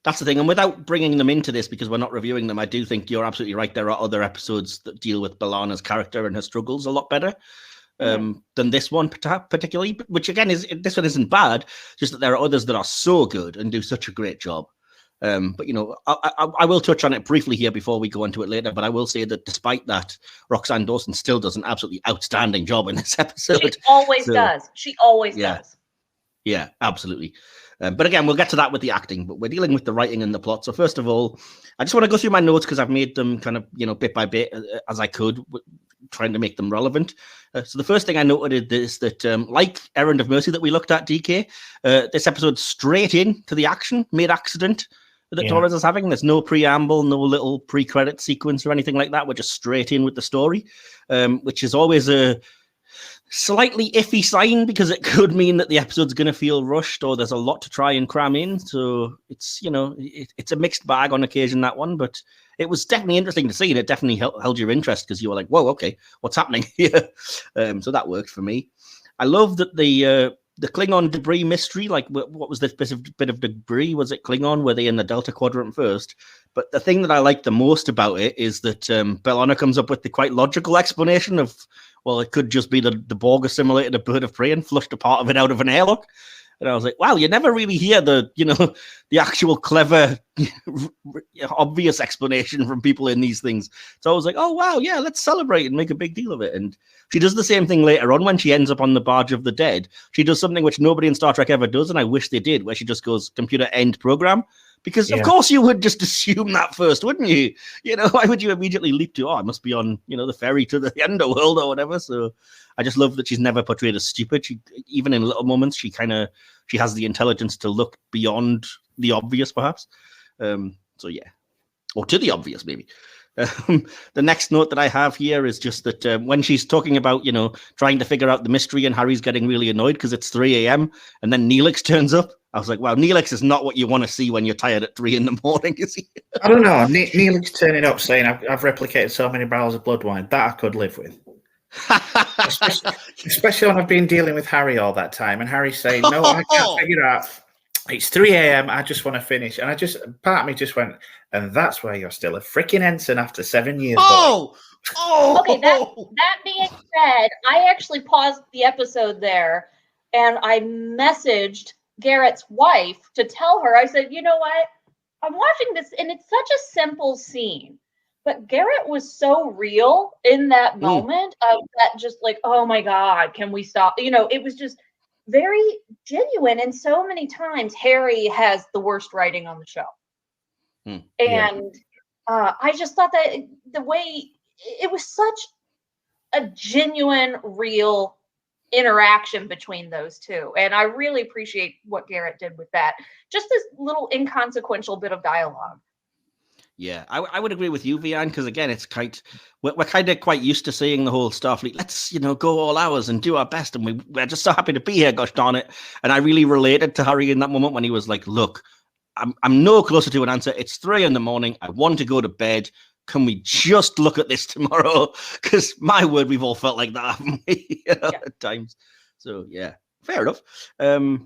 That's the thing, and without bringing them into this, because we're not reviewing them, I do think you're absolutely right. There are other episodes that deal with Bellana's character and her struggles a lot better than this one particularly, which again this one isn't bad, just that there are others that are so good and do such a great job. But I will touch on it briefly here before we go into it later, but I will say that despite that, Roxann Dawson still does an absolutely outstanding job in this episode. She always does. She always does. Yeah, absolutely. But again, we'll get to that with the acting, but we're dealing with the writing and the plot. So first of all, I just want to go through my notes because I've made them kind of, bit by bit as I could, trying to make them relevant. So the first thing I noted is that, like Errand of Mercy that we looked at, DK, this episode straight in to the action, mid-accident that Torres is having. There's no preamble, no little pre-credit sequence or anything like that. We're just straight in with the story, which is always a slightly iffy sign because it could mean that the episode's going to feel rushed or there's a lot to try and cram in. So it's, it's a mixed bag on occasion, that one, but it was definitely interesting to see, and it definitely held your interest because you were like, whoa, okay, what's happening here? So that worked for me. I love that the Klingon debris mystery, like what was this bit of debris? Was it Klingon? Were they in the Delta Quadrant first? But the thing that I like the most about it is that Bellana comes up with the quite logical explanation of, well, it could just be the Borg assimilated a bird of prey and flushed a part of it out of an airlock. And I was like, wow, you never really hear the actual clever, obvious explanation from people in these things. So I was like, oh, wow, yeah, let's celebrate and make a big deal of it. And she does the same thing later on when she ends up on the Barge of the Dead. She does something which nobody in Star Trek ever does, and I wish they did, where she just goes, computer end program. Because, of course, you would just assume that first, wouldn't you? Why would you immediately leap to, it must be on, the ferry to the underworld or whatever. So I just love that she's never portrayed as stupid. She, even in little moments, she has the intelligence to look beyond the obvious, perhaps. So, yeah. Or to the obvious, maybe. The next note that I have here is just that when she's talking about, trying to figure out the mystery and Harry's getting really annoyed because it's 3 a.m. and then Neelix turns up. I was like, wow, Neelix is not what you want to see when you're tired at 3 a.m, is he? I don't know. Neelix turning up saying, I've replicated so many barrels of blood wine. That I could live with. especially when I've been dealing with Harry all that time. And Harry's saying, no, I can't figure it out. It's 3 a.m. I just want to finish. And part of me just went, and that's why you're still a freaking ensign after 7 years. Okay, that being said, I actually paused the episode there and I messaged Garrett's wife to tell her, I said, you know what? I'm watching this and it's such a simple scene. But Garrett was so real in that moment of that, just like, oh my God, can we stop? It was just very genuine. And so many times Harry has the worst writing on the show. And I just thought that the way it was such a genuine, real interaction between those two. And I really appreciate what Garrett did with that. Just this little inconsequential bit of dialogue. Yeah, I would agree with you, Vian, because again, we're kind of quite used to seeing the whole Starfleet, let's, go all hours and do our best. And we're just so happy to be here, gosh darn it. And I really related to Harry in that moment when he was like, look, I'm no closer to an answer. It's 3 a.m. I want to go to bed. Can we just look at this tomorrow? Because my word, we've all felt like that, haven't we? At times. So yeah, fair enough. I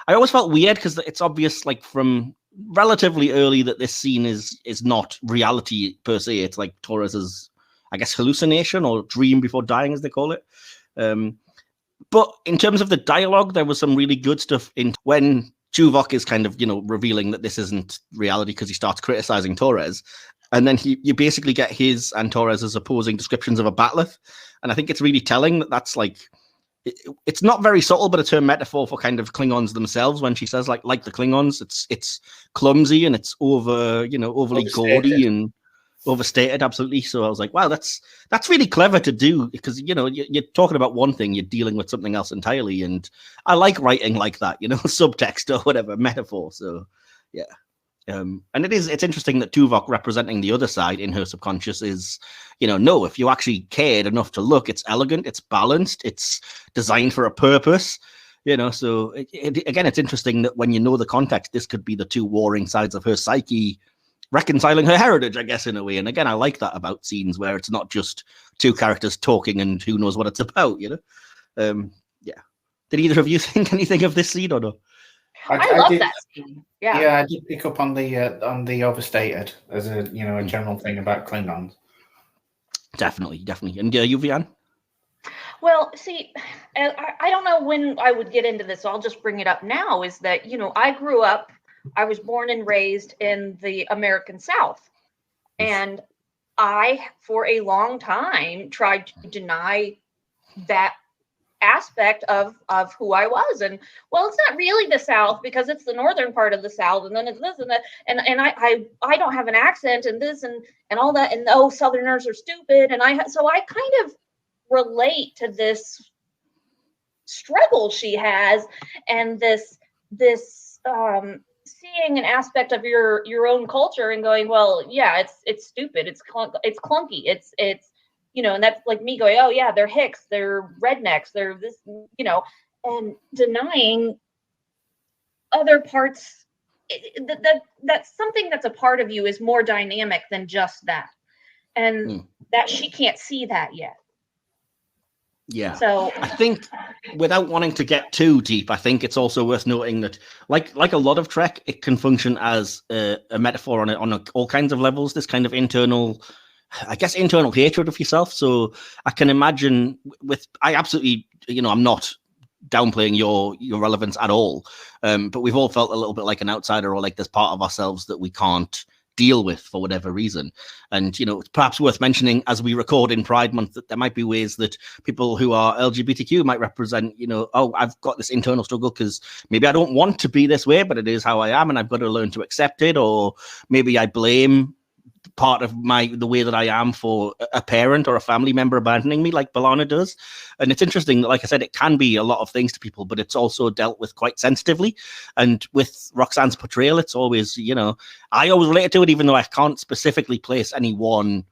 always felt weird because it's obvious, like from relatively early that this scene is not reality per se. It's like Torres's, I guess, hallucination or dream before dying, as they call it. But in terms of the dialogue, there was some really good stuff in when Tuvok is kind of, revealing that this isn't reality because he starts criticizing Torres. And then you basically get his and Torres's opposing descriptions of a bat'leth. And I think it's really telling that that's like, it's not very subtle, but it's her metaphor for kind of Klingons themselves when she says like the Klingons, it's clumsy and it's overly gaudy and overstated. Absolutely. So I was like, wow, that's really clever to do, because you're talking about one thing, you're dealing with something else entirely, and I like writing like that, subtext or whatever, metaphor. So yeah. And it's interesting that Tuvok representing the other side in her subconscious is, no, if you actually cared enough to look, it's elegant, it's balanced, it's designed for a purpose, so again, it's interesting that when you know the context, this could be the two warring sides of her psyche reconciling her heritage, I guess, in a way. And again, I like that about scenes where it's not just two characters talking and who knows what it's about, Yeah. Did either of you think anything of this scene or no? I love that scene. Yeah, I did pick up on the overstated as a a general thing about Klingons. Definitely. And you, Vian? Well, see, I don't know when I would get into this, so I'll just bring it up now. Is that I was born and raised in the American South, and I, for a long time, tried to deny that aspect of who I was. And well, it's not really the South because it's the northern part of the South, and then it's this and that, and I don't have an accent and this and all that, and Southerners are stupid, and so I kind of relate to this struggle she has, and this seeing an aspect of your own culture and going, well, yeah, it's stupid, it's clunky, it's and that's like me going, oh yeah, they're hicks, they're rednecks, they're this, and denying other parts. That's something that's a part of you is more dynamic than just that, and that she can't see that yet. Yeah. So I think, without wanting to get too deep, I think it's also worth noting that, like a lot of Trek, it can function as a metaphor on all kinds of levels. This kind of internal hatred of yourself. So I can imagine I absolutely, I'm not downplaying your relevance at all. But we've all felt a little bit like an outsider, or like there's part of ourselves that we can't deal with for whatever reason. And it's perhaps worth mentioning, as we record in Pride Month, that there might be ways that people who are LGBTQ might represent, I've got this internal struggle because maybe I don't want to be this way, but it is how I am, and I've got to learn to accept it. Or maybe I blame part of the way that I am for a parent or a family member abandoning me, like Bellana does. And it's interesting that, like I said, it can be a lot of things to people, but it's also dealt with quite sensitively. And with Roxann's portrayal, it's always, I always related to it, even though I can't specifically place any one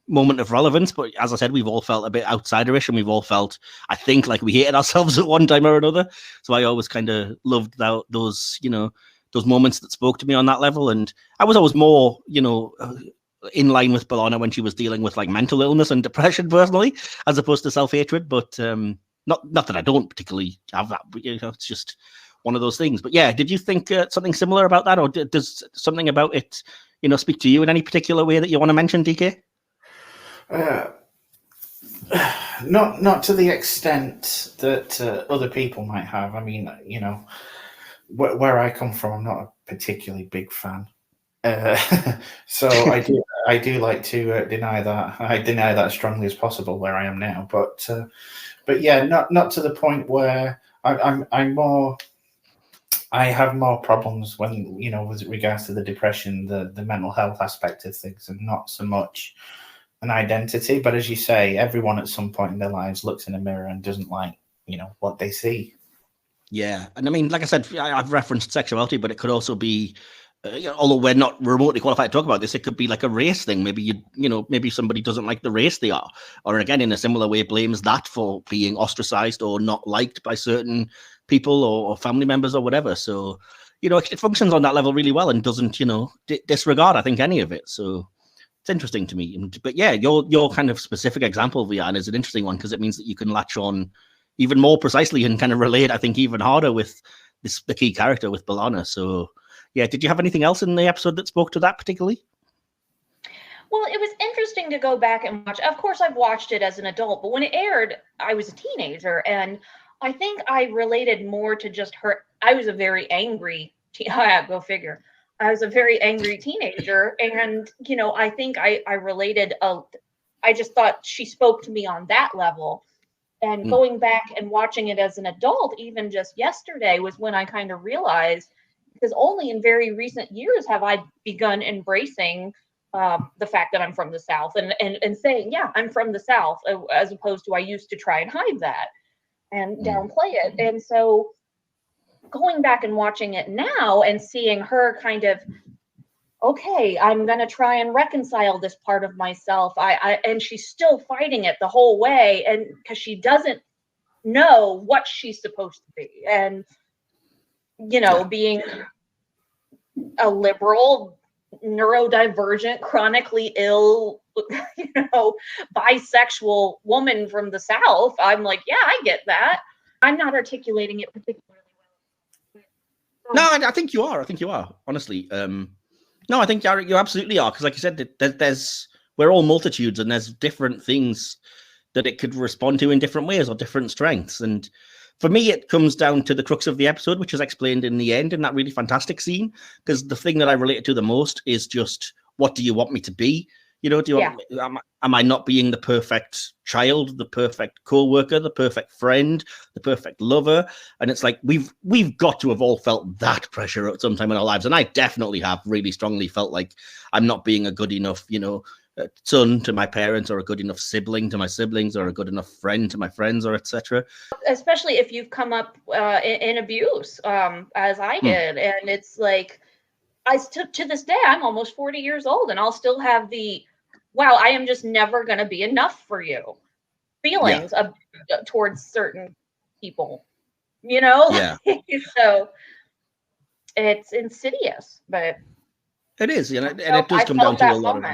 moment of relevance. But as I said, we've all felt a bit outsiderish, and we've all felt, I think, like we hated ourselves at one time or another. So I always kind of loved those moments that spoke to me on that level. And I was always more, in line with Bellana when she was dealing with like mental illness and depression personally, as opposed to self-hatred. But not that I don't particularly have that, but it's just one of those things. But yeah, did you think something similar about that, or does something about it, speak to you in any particular way that you want to mention, DK? Not to the extent that other people might have. I mean, where I come from, I'm not a particularly big fan. So I do like to deny that. I deny that as strongly as possible where I am now. But yeah, not to the point where I'm more. I have more problems when with regards to the depression, the mental health aspect of things, and not so much an identity. But as you say, everyone at some point in their lives looks in a mirror and doesn't like what they see. Yeah, and I mean, like I said, I've referenced sexuality, but it could also be. Although we're not remotely qualified to talk about this, it could be like a race thing. Maybe maybe somebody doesn't like the race they are, or again, in a similar way, blames that for being ostracized or not liked by certain people or family members or whatever. So, it functions on that level really well and doesn't, disregard, I think, any of it. So it's interesting to me. But yeah, your kind of specific example, Vian, is an interesting one because it means that you can latch on even more precisely and kind of relate, I think, even harder with the key character with Bellana. So yeah, did you have anything else in the episode that spoke to that particularly? Well, it was interesting to go back and watch. Of course, I've watched it as an adult, but when it aired, I was a teenager, and I think I related more to just her. I was a very angry, go figure. I was a very angry teenager, and I think I related. I just thought she spoke to me on that level. And going back and watching it as an adult, even just yesterday, was when I kind of realized, because only in very recent years have I begun embracing the fact that I'm from the South and saying, yeah, I'm from the South, as opposed to I used to try and hide that and downplay it. And so going back and watching it now and seeing her kind of, okay, I'm going to try and reconcile this part of myself. And she's still fighting it the whole way. And because she doesn't know what she's supposed to be. And, being a liberal, neurodivergent, chronically ill, bisexual woman from the South, I'm like, yeah, I get that. I'm not articulating it particularly well. No, I think you are. Honestly. No, I think you absolutely are. Because like you said, we're all multitudes and there's different things that it could respond to in different ways or different strengths. And for me, it comes down to the crux of the episode, which is explained in the end in that really fantastic scene. Because the thing that I related to the most is just, what do you want me to be? Am I not being the perfect child, the perfect co-worker, the perfect friend, the perfect lover? And it's like, we've got to have all felt that pressure at some time in our lives. And I definitely have really strongly felt like I'm not being a good enough, son to my parents, or a good enough sibling to my siblings, or a good enough friend to my friends, or etc. Especially if you've come up in abuse, as I did. And it's like, to this day, I'm almost 40 years old, and I'll still have the, wow, I am just never going to be enough for you feelings towards certain people, Yeah. So it's insidious, but it is, and it does come down to a lot of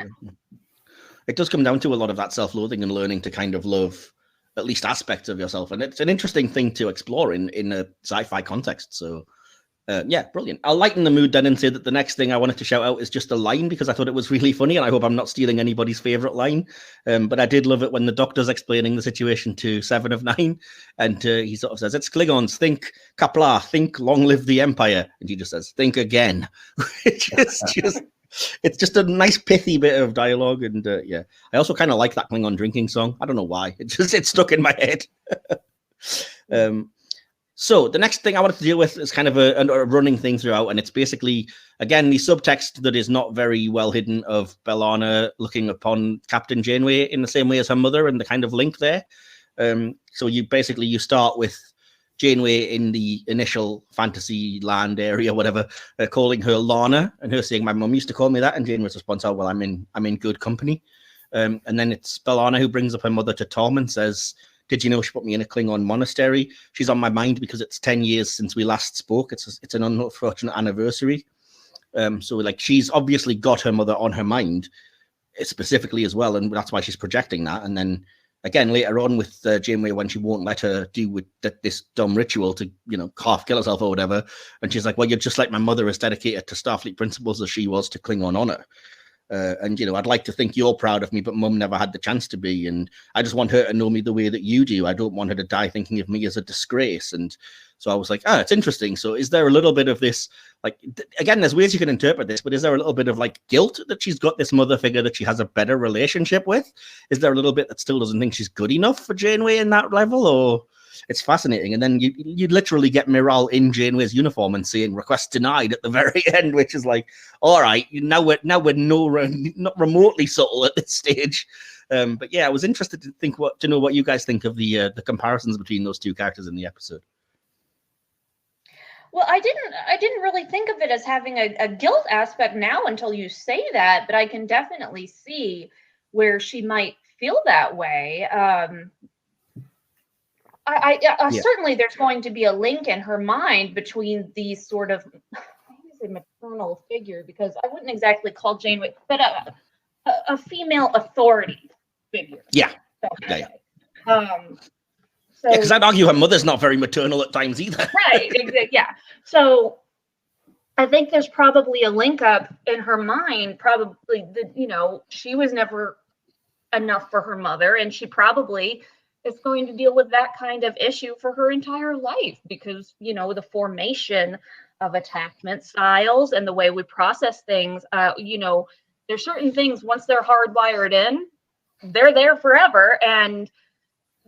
it does come down to a lot of that self-loathing and learning to kind of love at least aspects of yourself. And it's an interesting thing to explore in a sci-fi context. So yeah, brilliant. I'll lighten the mood then and say that the next thing I wanted to shout out is just a line, because I thought it was really funny, and I hope I'm not stealing anybody's favorite line. But I did love it when the doctor's explaining the situation to 7 of 9, and he sort of says, it's Klingons, think Kapla, think long live the Empire. And he just says, think again. It's just a nice pithy bit of dialogue. And yeah, I also kind of like that Klingon drinking song. I don't know why. It stuck in my head. So the next thing I wanted to deal with is kind of a running thing throughout, and it's basically, again, the subtext that is not very well hidden of Bellana looking upon Captain Janeway in the same way as her mother, and the kind of link there. So you start with Janeway in the initial fantasy land area, whatever, calling her Lana, and her saying, my mum used to call me that, and Janeway's response, oh, well, I'm in good company. And then it's Bellana who brings up her mother to Tom and says, did you know she put me in a Klingon monastery? She's on my mind because it's 10 years since we last spoke. It's an unfortunate anniversary. So like, she's obviously got her mother on her mind specifically as well, and that's why she's projecting that. And then again later on with Janeway, when she won't let her do with this dumb ritual to half kill herself or whatever, and she's like, well, you're just like my mother is dedicated to Starfleet principles as she was to Klingon honor. And I'd like to think you're proud of me, but mum never had the chance to be, and I just want her to know me the way that you do. I don't want her to die thinking of me as a disgrace. And so I was like, it's interesting. So is there a little bit of this, like, again, there's ways you can interpret this, but is there a little bit of like guilt that she's got this mother figure that she has a better relationship with? Is there a little bit that still doesn't think she's good enough for Janeway in that level? Or it's fascinating. And then you literally get Miral in Janeway's uniform and saying request denied at the very end, which is like, all right, now we're not remotely subtle at this stage. But yeah, I was interested to know what you guys think of the comparisons between those two characters in the episode. Well, I didn't really think of it as having a guilt aspect now until you say that, but I can definitely see where she might feel that way. Certainly there's going to be a link in her mind between these sort of, I use a maternal figure because I wouldn't exactly call Janeway, but a female authority figure. Yeah. So, Yeah, because I'd argue her mother's not very maternal at times either. right, exactly. Yeah. So I think there's probably a link up in her mind, probably that, she was never enough for her mother, and she probably is going to deal with that kind of issue for her entire life because, the formation of attachment styles and the way we process things, there's certain things once they're hardwired in, they're there forever. And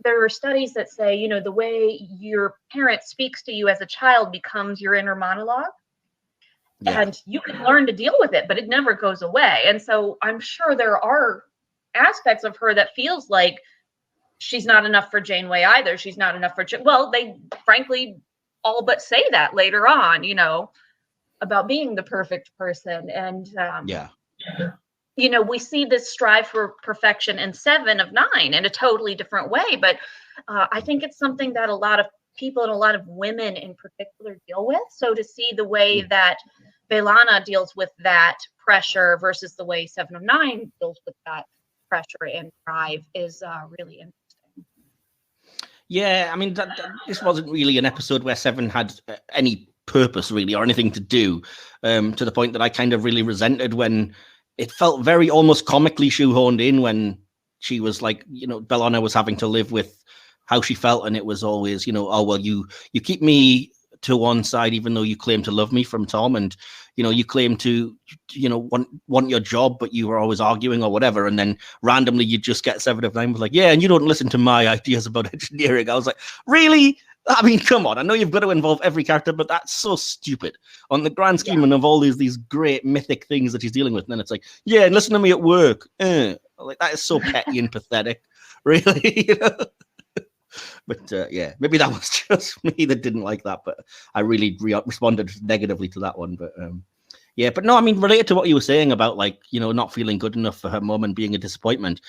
there are studies that say, the way your parent speaks to you as a child becomes your inner monologue. Yeah. And you can learn to deal with it, but it never goes away. And so I'm sure there are aspects of her that feels like she's not enough for Janeway either. She's not enough for, well, they frankly all but say that later on, about being the perfect person. And, we see this strive for perfection in 7 of 9 in a totally different way. But I think it's something that a lot of people and a lot of women in particular deal with. So to see the way that Bellana deals with that pressure versus the way 7 of 9 deals with that pressure and drive is really interesting. Yeah, I mean, this wasn't really an episode where 7 had any purpose really or anything to do, to the point that I kind of really resented when it felt very almost comically shoehorned in when she was like, Bellana was having to live with how she felt, and it was always, oh, well, you keep me to one side even though you claim to love me from Tom, and you claim to want your job, but you were always arguing or whatever, and then randomly you just get 7 of 9 was like, yeah, and you don't listen to my ideas about engineering. I was like, really? I mean, come on, I know you've got to involve every character, but that's so stupid on the grand scheme of all these great mythic things that he's dealing with. And then it's like, yeah, and listen to me at work. Like, that is so petty and pathetic, really. But yeah, maybe that was just me that didn't like that, but I really responded negatively to that one. But yeah, but no, I mean, related to what you were saying about like, not feeling good enough for her mom and being a disappointment,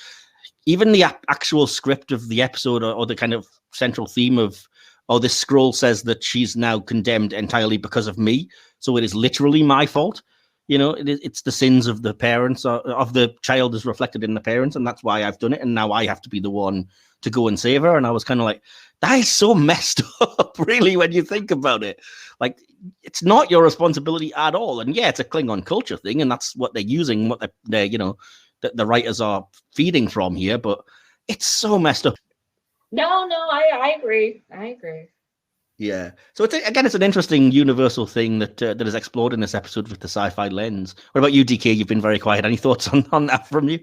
even the actual script of the episode or the kind of central theme of, oh, this scroll says that she's now condemned entirely because of me. So it is literally my fault. It's the sins of the parents or of the child is reflected in the parents. And that's why I've done it. And now I have to be the one to go and save her. And I was kind of like, that is so messed up, really, when you think about it. Like, it's not your responsibility at all. And yeah, it's a Klingon culture thing. And that's what they're using, what they're the writers are feeding from here. But it's so messed up. No, I agree. Yeah. So it's an interesting universal thing that is explored in this episode with the sci-fi lens. What about you, DK? You've been very quiet. Any thoughts on that from you?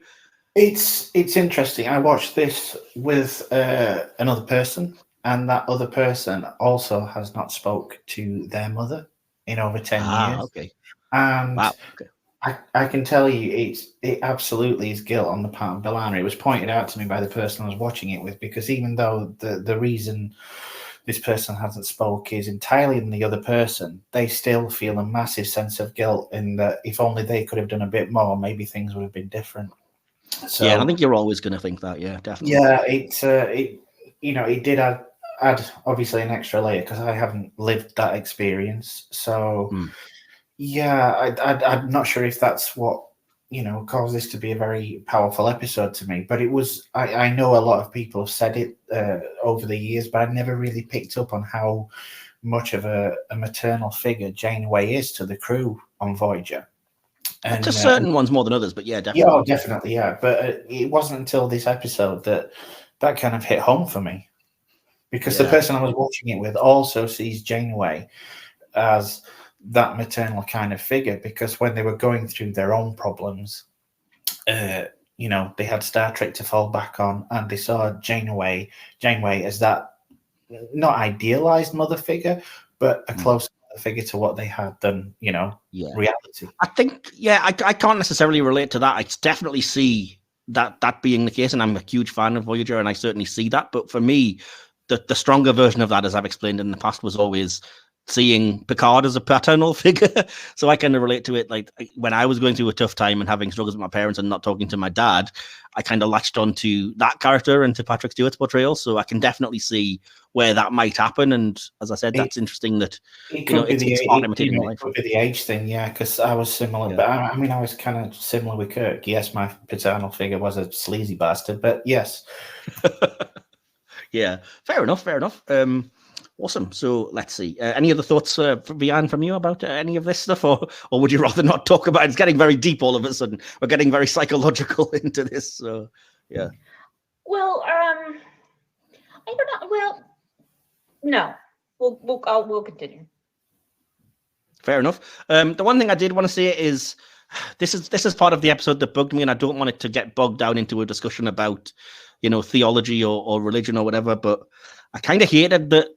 It's interesting. I watched this with another person, and that other person also has not spoke to their mother in over 10 years. Okay. And wow. Okay. I can tell you it absolutely is guilt on the part of Bellana. It was pointed out to me by the person I was watching it with, because even though the reason this person hasn't spoke is entirely in the other person, they still feel a massive sense of guilt in that if only they could have done a bit more, maybe things would have been different. So, yeah, I think you're always going to think that. Yeah, definitely. Yeah, it did add obviously an extra layer because I haven't lived that experience. So yeah, I'm not sure if that's what caused this to be a very powerful episode to me. But it was. I know a lot of people have said it over the years, but I never really picked up on how much of a maternal figure Janeway is to the crew on Voyager. And to certain ones more than others, but yeah, definitely. Yeah, definitely, yeah. But it wasn't until this episode that kind of hit home for me, because the person I was watching it with also sees Janeway as that maternal kind of figure, because when they were going through their own problems, they had Star Trek to fall back on, and they saw Janeway as that not idealized mother figure, but a close figure to what they had done, reality. I think, I can't necessarily relate to that. I definitely see that being the case, and I'm a huge fan of Voyager, and I certainly see that. But for me, the stronger version of that, as I've explained in the past, was always seeing Picard as a paternal figure. So I kind of relate to it. Like when I was going through a tough time and having struggles with my parents and not talking to my dad, I kind of latched onto that character and to Patrick Stewart's portrayal. So I can definitely see where that might happen. And as I said, that's interesting that it's imitating life. It could be the age thing, yeah, because I was similar. But I mean, I was kind of similar with Kirk. Yes, my paternal figure was a sleazy bastard, but yes. Yeah, fair enough. Awesome. So let's see. Any other thoughts, Vian, from you about any of this stuff, or would you rather not talk about it? It's getting very deep all of a sudden. We're getting very psychological into this. So yeah. Well, I don't know. Well, no, we'll continue. Fair enough. The one thing I did want to say is this is part of the episode that bugged me, and I don't want it to get bogged down into a discussion about, theology or religion or whatever. But I kind of hated that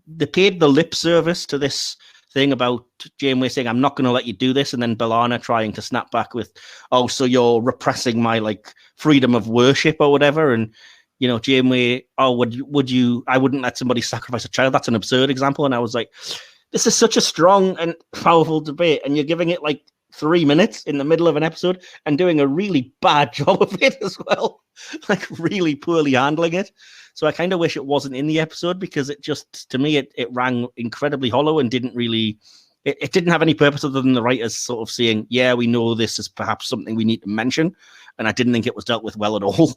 they paid the lip service to this thing about Janeway saying, "I'm not going to let you do this," and then B'Elanna trying to snap back with, "Oh, so you're repressing my freedom of worship or whatever," and Janeway, "Oh, would you? I wouldn't let somebody sacrifice a child. That's an absurd example." And I was like, this is such a strong and powerful debate, and you're giving it 3 minutes in the middle of an episode and doing a really bad job of it as well, really poorly handling it. So I kind of wish it wasn't in the episode, because it just, to me, it rang incredibly hollow and didn't really, it didn't have any purpose other than the writers sort of saying, yeah, we know this is perhaps something we need to mention. And I didn't think it was dealt with well at all,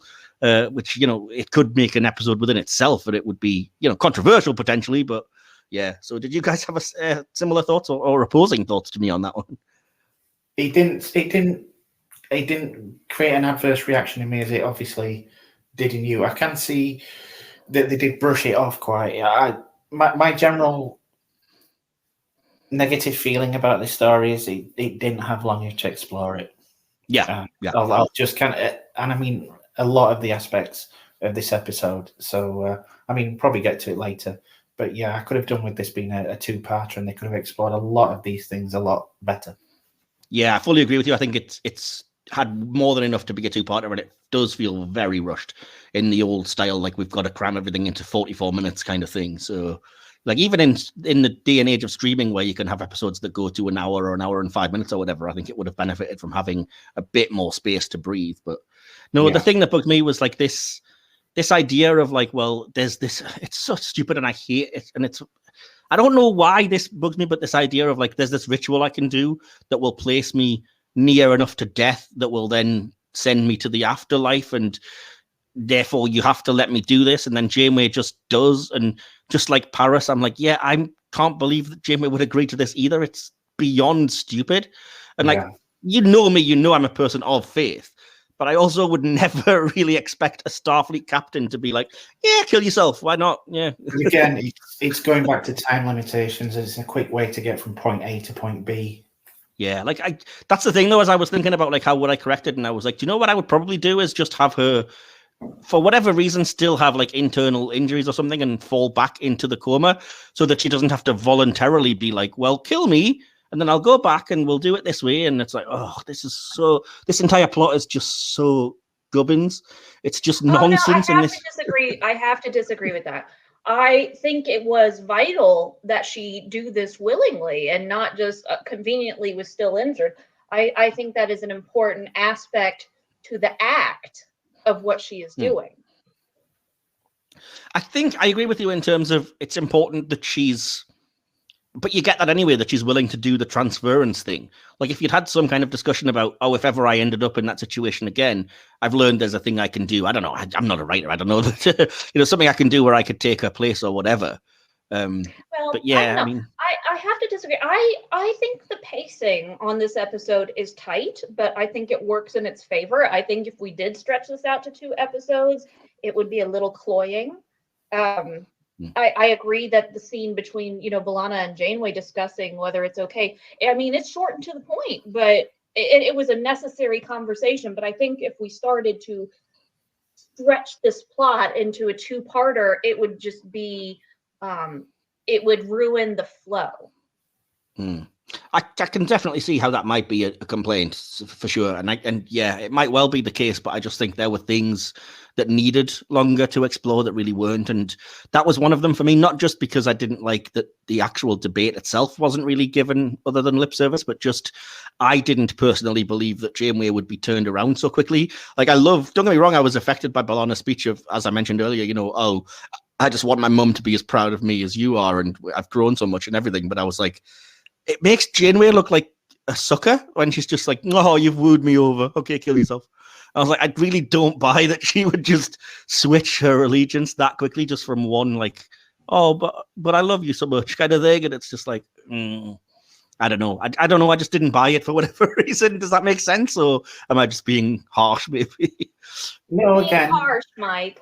which, it could make an episode within itself, and it would be, controversial potentially, but yeah. So did you guys have a similar thoughts or opposing thoughts to me on that one? It didn't create an adverse reaction in me as it obviously did in you. I can see that they did brush it off quite. My general negative feeling about this story is it didn't have long enough to explore it. Yeah. I'll just kind of, and I mean a lot of the aspects of this episode. So probably get to it later. But yeah, I could have done with this being a two-parter, and they could have explored a lot of these things a lot better. Yeah, I fully agree with you. I think it's had more than enough to be a two-parter, and it does feel very rushed in the old style, we've got to cram everything into 44 minutes kind of thing. So, even in the day and age of streaming where you can have episodes that go to an hour or an hour and 5 minutes or whatever, I think it would have benefited from having a bit more space to breathe. But no, The thing that bugged me was this idea of well, there's this, it's so stupid and I hate it. And I don't know why this bugs me, but this idea of there's this ritual I can do that will place me near enough to death that will then send me to the afterlife, and therefore you have to let me do this. And then Janeway just does, and just like Paris, I'm yeah, I can't believe that Janeway would agree to this either. It's beyond stupid. And me, I'm a person of faith, but I also would never really expect a Starfleet captain to be yeah, kill yourself. Why not? Yeah. Again, it's going back to time limitations. It's a quick way to get from point A to point B. Yeah, that's the thing, though, as I was thinking about, how would I correct it? And I was do you know what I would probably do is just have her, for whatever reason, still have, internal injuries or something and fall back into the coma so that she doesn't have to voluntarily be well, kill me, and then I'll go back and we'll do it this way. And it's this entire plot is just so gubbins. It's just nonsense. I have to disagree with that. I think it was vital that she do this willingly and not just conveniently was still injured. I think that is an important aspect to the act of what she is doing. I think I agree with you in terms of it's important that but you get that anyway, that she's willing to do the transference thing. If you'd had some kind of discussion about, oh, if ever I ended up in that situation again, I've learned there's a thing I can do. I don't know. I'm not a writer. I don't know. Something I can do where I could take her place or whatever. But yeah, I have to disagree. I think the pacing on this episode is tight, but I think it works in its favor. I think if we did stretch this out to 2 episodes, it would be a little cloying. I agree that the scene between, B'Elanna and Janeway discussing whether it's okay. It's short and to the point, but it was a necessary conversation. But I think if we started to stretch this plot into a 2-parter, it would just be, it would ruin the flow. I can definitely see how that might be a complaint for sure. And yeah, it might well be the case, but I just think there were things that needed longer to explore that really weren't. And that was one of them for me, not just because I didn't like that the actual debate itself wasn't really given other than lip service, but just I didn't personally believe that Janeway would be turned around so quickly. Don't get me wrong, I was affected by B'Elanna's speech of, as I mentioned earlier, oh, I just want my mum to be as proud of me as you are, and I've grown so much and everything. But I was it makes Janeway look like a sucker when she's just oh, you've wooed me over. Okay, kill yourself. I was like, I really don't buy that she would just switch her allegiance that quickly, just from one like, oh, but I love you so much kind of thing, and it's just like, I don't know. I don't know. I just didn't buy it for whatever reason. Does that make sense, or am I just being harsh? Maybe. No, Being again. harsh, Mike.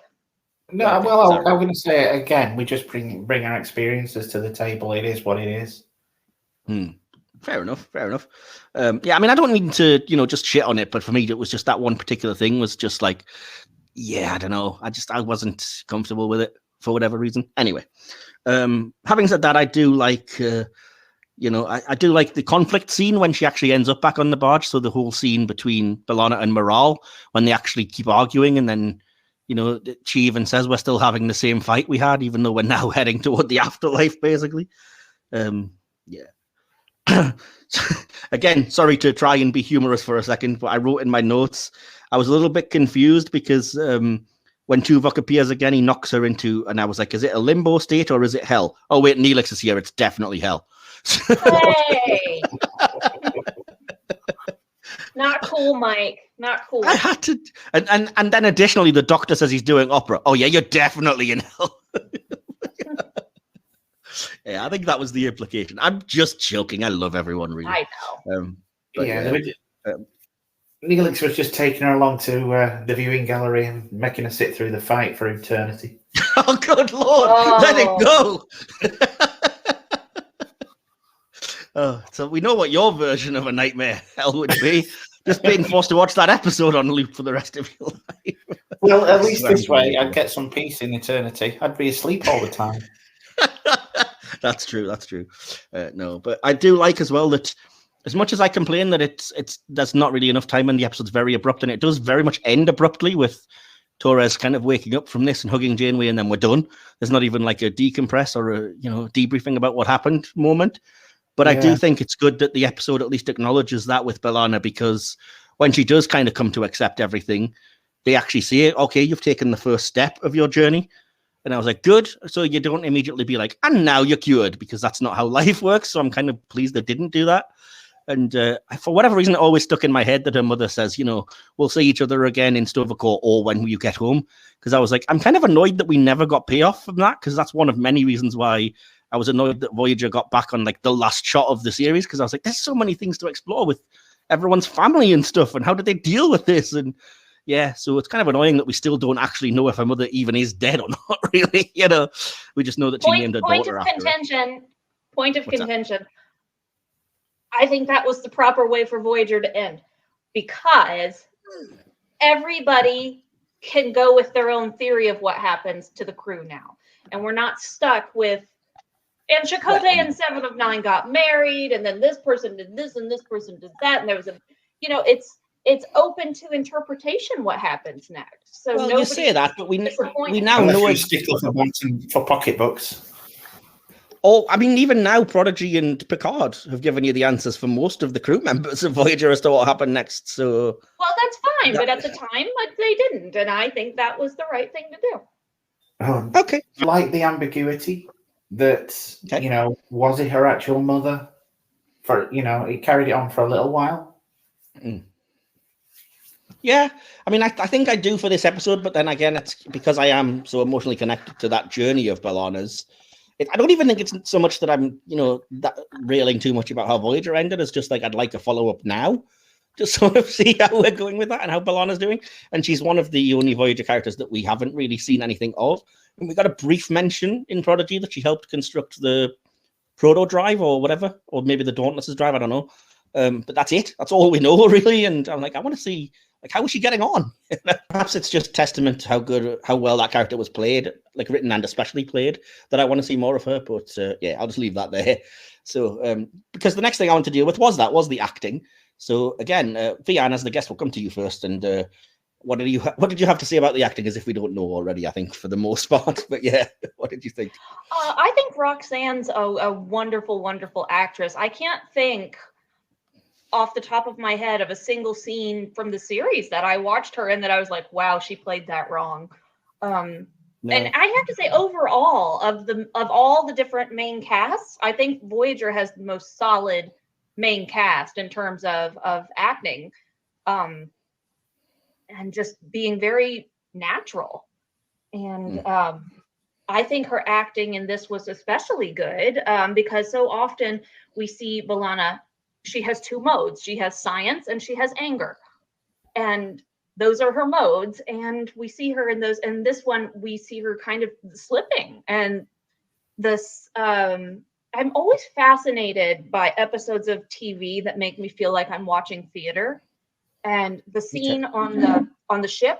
No, Okay, well, sorry. I'm going to say it again. We just bring our experiences to the table. It is what it is. Fair enough. Yeah, I mean, I don't mean to, just shit on it, but for me, it was just that one particular thing was just like, yeah, I don't know. I wasn't comfortable with it for whatever reason. Anyway, having said that, I do like, I do like the conflict scene when she actually ends up back on the barge. So the whole scene between Bellana and Morale, when they actually keep arguing, and then, she even says we're still having the same fight we had, even though we're now heading toward the afterlife, basically. Yeah. Again, sorry to try and be humorous for a second, but I wrote in my notes, I was a little bit confused because when Tuvok appears again, he knocks her into, and I was like, is it a limbo state or is it hell? Oh, wait, Neelix is here. It's definitely hell. Hey! Not cool, Mike. Not cool. I had to, and then additionally, the doctor says he's doing opera. Oh, yeah, you're definitely in hell. Yeah, I think that was the implication. I'm just joking. I love everyone, really. I know. Neelix was just taking her along to the viewing gallery and making her sit through the fight for eternity. Oh, good Lord. Let it go. So we know what your version of a nightmare hell would be. Just being forced to watch that episode on loop for the rest of your life. Well, at least this way, I'd get some peace in eternity. I'd be asleep all the time. That's true. No, but I do like as well that as much as I complain that there's not really enough time and the episode's very abrupt, and it does very much end abruptly with Torres kind of waking up from this and hugging Janeway, and then we're done. There's not even like a decompress or a debriefing about what happened moment. But I do think it's good that the episode at least acknowledges that with Bellana, because when she does kind of come to accept everything, they actually say, okay, you've taken the first step of your journey. And I was like, good. So you don't immediately be like, and now you're cured, because that's not how life works. So I'm kind of pleased they didn't do that. And for whatever reason, it always stuck in my head that her mother says, we'll see each other again in Sto-Vo-Kor or when you get home. Because I was like, I'm kind of annoyed that we never got payoff from that, because that's one of many reasons why I was annoyed that Voyager got back on like the last shot of the series, because I was like, there's so many things to explore with everyone's family and stuff, and how did they deal with this? And yeah, so it's kind of annoying that we still don't actually know if her mother even is dead or not, really. We just know that she named her daughter after her. Point of contention. I think that was the proper way for Voyager to end, because everybody can go with their own theory of what happens to the crew now. And we're not stuck with, and Chakotay and 7 of 9 got married, and then this person did this, and this person did that, and there was it's open to interpretation what happens next. So you say that, but we now know it's for pocketbooks. Oh, I mean, even now, Prodigy and Picard have given you the answers for most of the crew members of Voyager as to what happened next. So, well, that's fine, but at the time, they didn't, and I think that was the right thing to do. Okay, I like the ambiguity that was it her actual mother? For it carried it on for a little while. Yeah, I mean, I think I do for this episode, but then again, it's because I am so emotionally connected to that journey of Bellana's. I don't even think it's so much that I'm, that railing too much about how Voyager ended. It's just like I'd like a follow-up now to sort of see how we're going with that and how Bellana's doing. And she's one of the only Voyager characters that we haven't really seen anything of. And we got a brief mention in Prodigy that she helped construct the proto drive or whatever, or maybe the Dauntless's drive, I don't know. But that's it. That's all we know, really. And I'm like, I want to see, how is she getting on? Perhaps it's just testament to how well that character was played, like written and especially played, that I want to see more of her. But yeah, I'll just leave that there. So, because the next thing I want to deal with was the acting. So again, Vian, as the guest, will come to you first. And what did you have to say about the acting, as if we don't know already, I think, for the most part. But yeah, what did you think? I think Roxann's a wonderful, wonderful actress. I can't think off the top of my head of a single scene from the series that I watched her in that I was like, wow, she played that wrong. And I have to say, overall, of all the different main casts, I think Voyager has the most solid main cast in terms of acting. and just being very natural. And I think her acting in this was especially good because so often we see B'Elanna, she has two modes. She has science and she has anger. And those are her modes. And we see her in those. And this one, we see her kind of slipping. And this, I'm always fascinated by episodes of TV that make me feel like I'm watching theater. And the scene on the ship,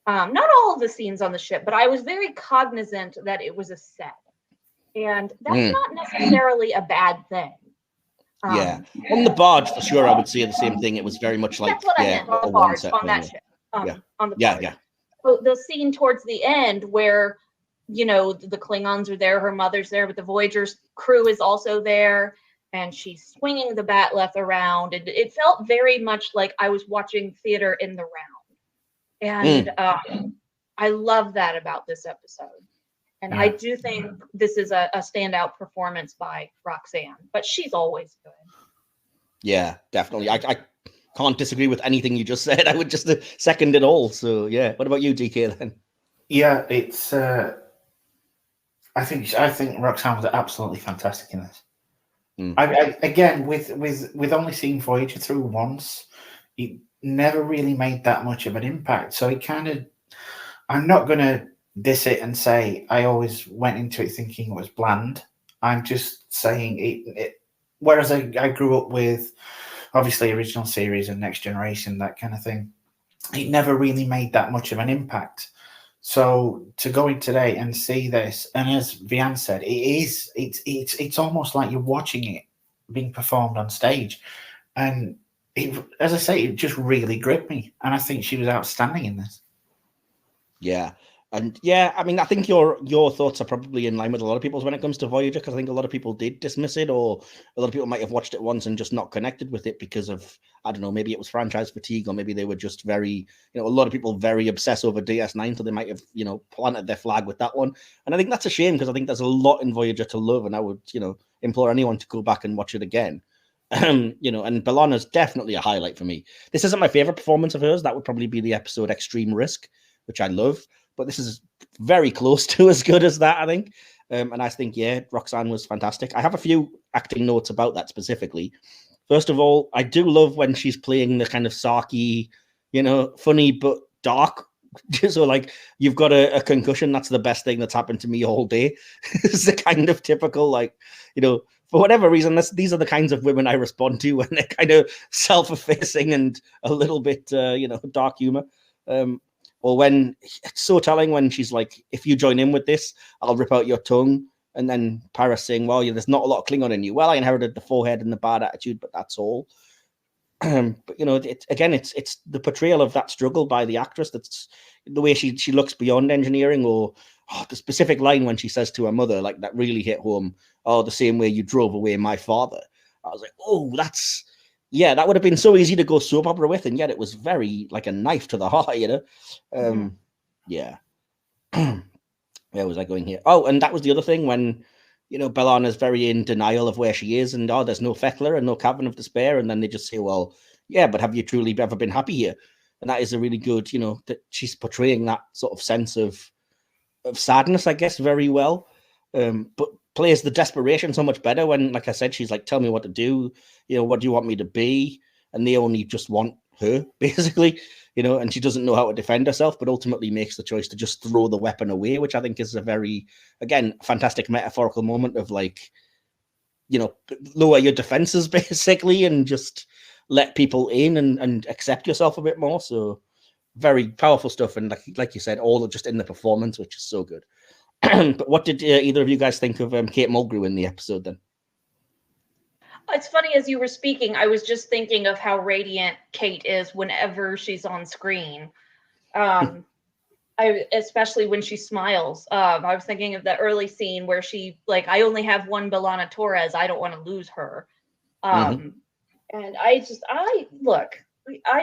not all of the scenes on the ship, but I was very cognizant that it was a set. And that's not necessarily a bad thing. On the barge, for sure, I would say the same thing. It was very much like, that's what I meant, on the barge, on that ship. On the barge. So the scene towards the end where, you know, the Klingons are there, her mother's there, but the Voyager's crew is also there, and she's swinging the batleth around. And it felt very much like I was watching theater in the round. And I love that about this episode. And I do think this is a standout performance by Roxann, but she's always good. Yeah, definitely. I can't disagree with anything you just said. I would just second it all. So yeah. What about you, DK, then? Yeah, it's I think Roxann was absolutely fantastic in this. I again, with only seeing Voyager through once, it never really made that much of an impact. So it kind of, I'm not going to diss it and say I always went into it thinking it was bland. I'm just saying it whereas I grew up with, obviously, original series and Next Generation, that kind of thing, it never really made that much of an impact. So to go in today and see this, and as Vian said, it's almost like you're watching it being performed on stage. And as I say, it just really gripped me, and I think she was outstanding in this. Yeah, and yeah, I mean, I think your thoughts are probably in line with a lot of people's when it comes to Voyager, because I think a lot of people did dismiss it, or a lot of people might have watched it once and just not connected with it because of, I don't know, maybe it was franchise fatigue, or maybe they were just very, a lot of people very obsessed over DS9, so they might have, planted their flag with that one. And I think that's a shame, because I think there's a lot in Voyager to love, and I would, implore anyone to go back and watch it again. And B'Elanna's definitely a highlight for me. This isn't my favorite performance of hers. That would probably be the episode Extreme Risk, which I love, but this is very close to as good as that, I think. And I think, Roxann was fantastic. I have a few acting notes about that specifically. First of all, I do love when she's playing the kind of sarky, funny but dark. So, like, you've got a concussion, that's the best thing that's happened to me all day. It's the kind of typical, like, for whatever reason, these are the kinds of women I respond to when they're kind of self-effacing and a little bit, dark humor. Or when it's so telling when she's like, if you join in with this, I'll rip out your tongue. And then Paris saying, well, there's not a lot of Klingon in you. Well, I inherited the forehead and the bad attitude, but that's all. But, it's the portrayal of that struggle by the actress. That's the way she looks beyond engineering, or the specific line when she says to her mother, like, that really hit home. Oh, the same way you drove away my father. I was like, oh, that's... Yeah, that would have been so easy to go soap opera with, and yet it was very like a knife to the heart, Yeah. Where was I going here? Oh, and that was the other thing when, B'Elanna's very in denial of where she is, and there's no Fettler and no Cavern of Despair, and then they just say, well, yeah, but have you truly ever been happy here? And that is a really good, that she's portraying that sort of sense of sadness, I guess, very well. But plays the desperation so much better when, like I said, she's like, tell me what to do, what do you want me to be? And they only just want her, basically, and she doesn't know how to defend herself, but ultimately makes the choice to just throw the weapon away, which I think is a very, again, fantastic metaphorical moment of, like, lower your defenses, basically, and just let people in and accept yourself a bit more. So very powerful stuff. And like you said, all just in the performance, which is so good. But what did either of you guys think of Kate Mulgrew in the episode then? It's funny, as you were speaking, I was just thinking of how radiant Kate is whenever she's on screen. Especially when she smiles. I was thinking of the early scene where she, like, I only have one B'Elanna Torres. I don't want to lose her. And I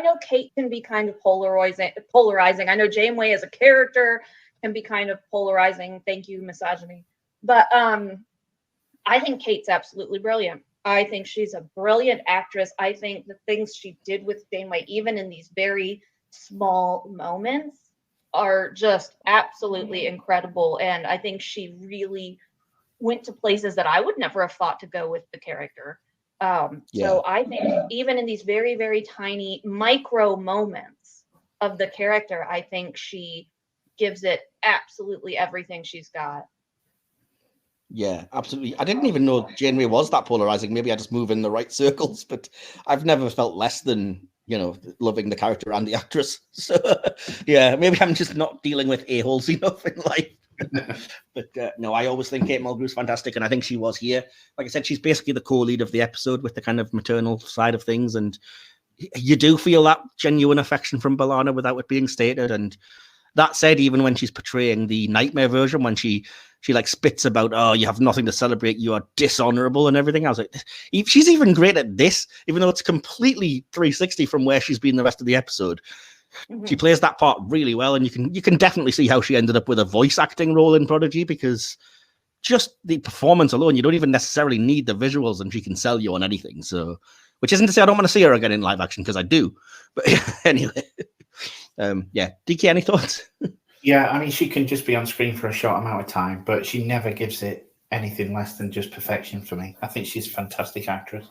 know Kate can be kind of polarizing. I know Janeway as a character can be kind of polarizing. Thank you, misogyny. But I think Kate's absolutely brilliant. I think she's a brilliant actress. I think the things she did with Janeway, even in these very small moments are just absolutely incredible. And I think she really went to places that I would never have thought to go with the character. So I think even in these very, very tiny micro moments of the character, I think she gives it absolutely everything she's got. Yeah, absolutely. I didn't even know Janeway was that polarizing. Maybe I just move in the right circles, but I've never felt less than, loving the character and the actress. So, yeah, maybe I'm just not dealing with a-holes enough in life. But no, I always think Kate Mulgrew's fantastic, and I think she was here. Like I said, she's basically the co-lead of the episode with the kind of maternal side of things, and you do feel that genuine affection from B'Elanna without it being stated. And that said, even when she's portraying the nightmare version, when she like spits about, oh, you have nothing to celebrate, you are dishonorable and everything, I was like, she's even great at this, even though it's completely 360 from where she's been the rest of the episode. Mm-hmm. She plays that part really well, and you can definitely see how she ended up with a voice acting role in Prodigy, because just the performance alone, you don't even necessarily need the visuals, and she can sell you on anything. So, which isn't to say I don't want to see her again in live action, because I do. But anyway, DK, any thoughts? Yeah, I mean, she can just be on screen for a short amount of time, but she never gives it anything less than just perfection for me. I think she's a fantastic actress.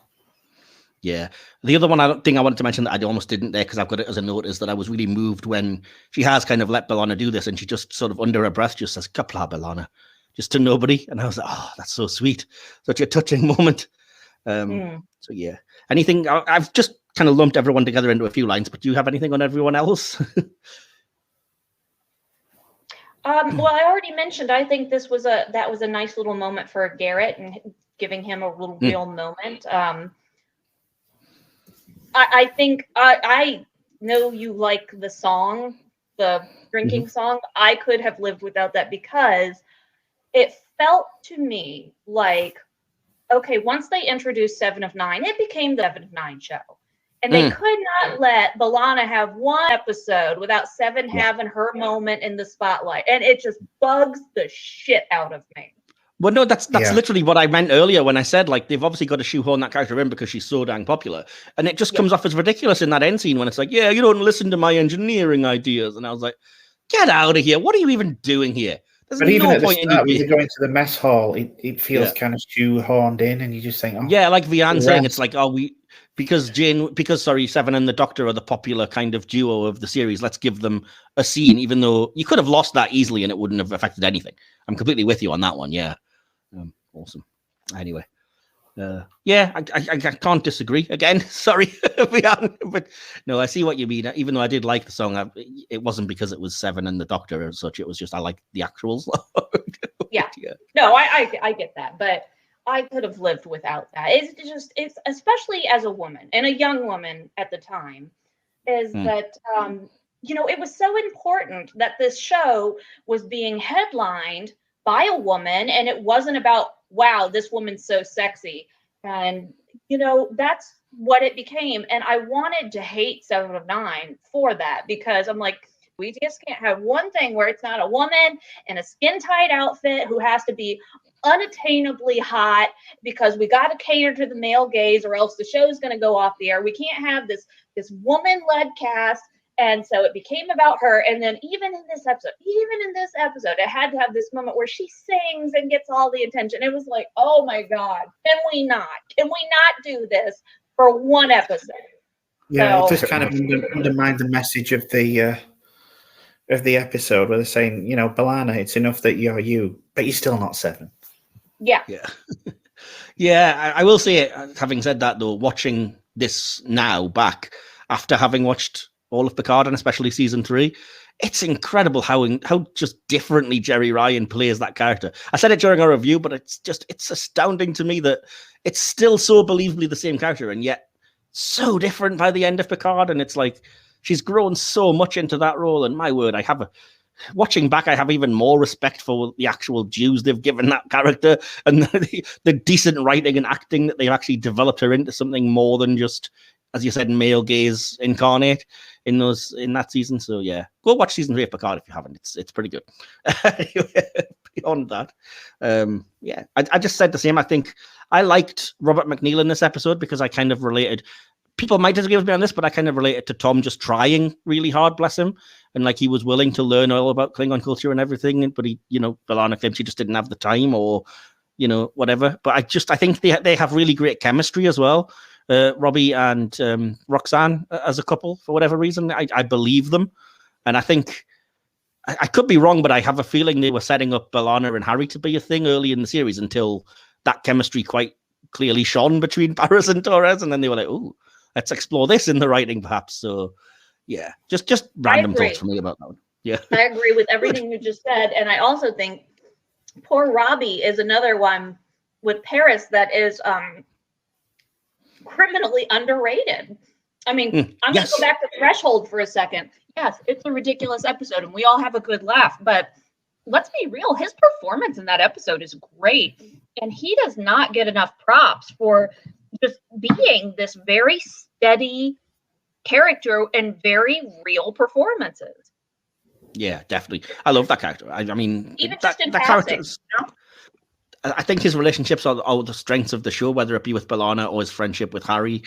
Yeah. The other one I wanted to mention that I almost didn't there because I've got it as a note is that I was really moved when she has kind of let B'Elanna do this, and she just sort of under her breath just says, "Kapla B'Elanna," just to nobody. And I was like, oh, that's so sweet. Such a touching moment. So yeah. Anything, I've just kind of lumped everyone together into a few lines, but do you have anything on everyone else? Well, I already mentioned, I think that was a nice little moment for Garrett and giving him a little real moment. I think I know you like the song, the drinking song. I could have lived without that, because it felt to me like, okay, once they introduced 7 of 9, it became the 7 of 9 show. And they could not let B'Elanna have one episode without 7 having her moment in the spotlight. And it just bugs the shit out of me. Well, no, that's literally what I meant earlier when I said, like, they've obviously got to shoehorn that character in because she's so dang popular. And it just comes off as ridiculous in that end scene when it's like, yeah, you don't listen to my engineering ideas. And I was like, get out of here. What are you even doing here? There's but no even at the point start, when in you go into the mess hall, it feels kind of shoehorned in, and you just think, oh. Yeah, like Vian saying, it's like, because 7 and the Doctor are the popular kind of duo of the series, let's give them a scene, even though you could have lost that easily and it wouldn't have affected anything. I'm completely with you on that one, yeah. Awesome. Anyway, I can't disagree again. Sorry, Vian, but no, I see what you mean. Even though I did like the song, it wasn't because it was 7 and the Doctor or such. It was just I like the actual song. Yeah. No, I get that, but I could have lived without that. It's especially as a woman and a young woman at the time, is that it was so important that this show was being headlined by a woman, and it wasn't about, wow, this woman's so sexy. And that's what it became. And I wanted to hate 7 of 9 for that, because I'm like, we just can't have one thing where it's not a woman in a skin-tight outfit who has to be unattainably hot, because we got to cater to the male gaze or else the show's going to go off the air. We can't have this woman-led cast. And so it became about her. And then even in this episode, it had to have this moment where she sings and gets all the attention. It was like, oh my God, can we not do this for one episode? Yeah, so, it just kind of undermined the message of the episode, where they're saying, B'Elanna, it's enough that you're you, but you're still not 7. Yeah. Yeah, I will say it, having said that though, watching this now back after having watched all of Picard and especially season 3, it's incredible how just differently Jerry Ryan plays that character. I said it during our review, but it's astounding to me that it's still so believably the same character and yet so different by the end of Picard. And it's like she's grown so much into that role. And my word, watching back, I have even more respect for the actual dues they've given that character and the decent writing and acting that they've actually developed her into something more than just, as you said, male gaze incarnate in that season. So yeah, go watch season 3 of Picard if you haven't. It's pretty good. Beyond that, I just said the same. I think I liked Robert McNeil in this episode because I kind of related people might disagree with me on this, but I kind of relate it to Tom just trying really hard, bless him. And like he was willing to learn all about Klingon culture and everything. But he, B'Elanna claims she just didn't have the time or, whatever. But I think they have really great chemistry as well. Robbie and Roxann as a couple, for whatever reason. I believe them. And I think I could be wrong, but I have a feeling they were setting up B'Elanna and Harry to be a thing early in the series until that chemistry quite clearly shone between Paris and Torres. And then they were like, "Oh, let's explore this in the writing, perhaps." So, yeah, just random thoughts for me about that one. Yeah, I agree with everything you just said. And I also think poor Robbie is another one with Paris that is criminally underrated. I mean, I'm going to go back to Threshold for a second. Yes, it's a ridiculous episode and we all have a good laugh, but let's be real. His performance in that episode is great. And he does not get enough props for just being this very steady character and very real performances. Yeah, definitely. I love that character. I mean, even that, just in that passing, character is, I think his relationships are the strengths of the show, whether it be with B'Elanna or his friendship with Harry.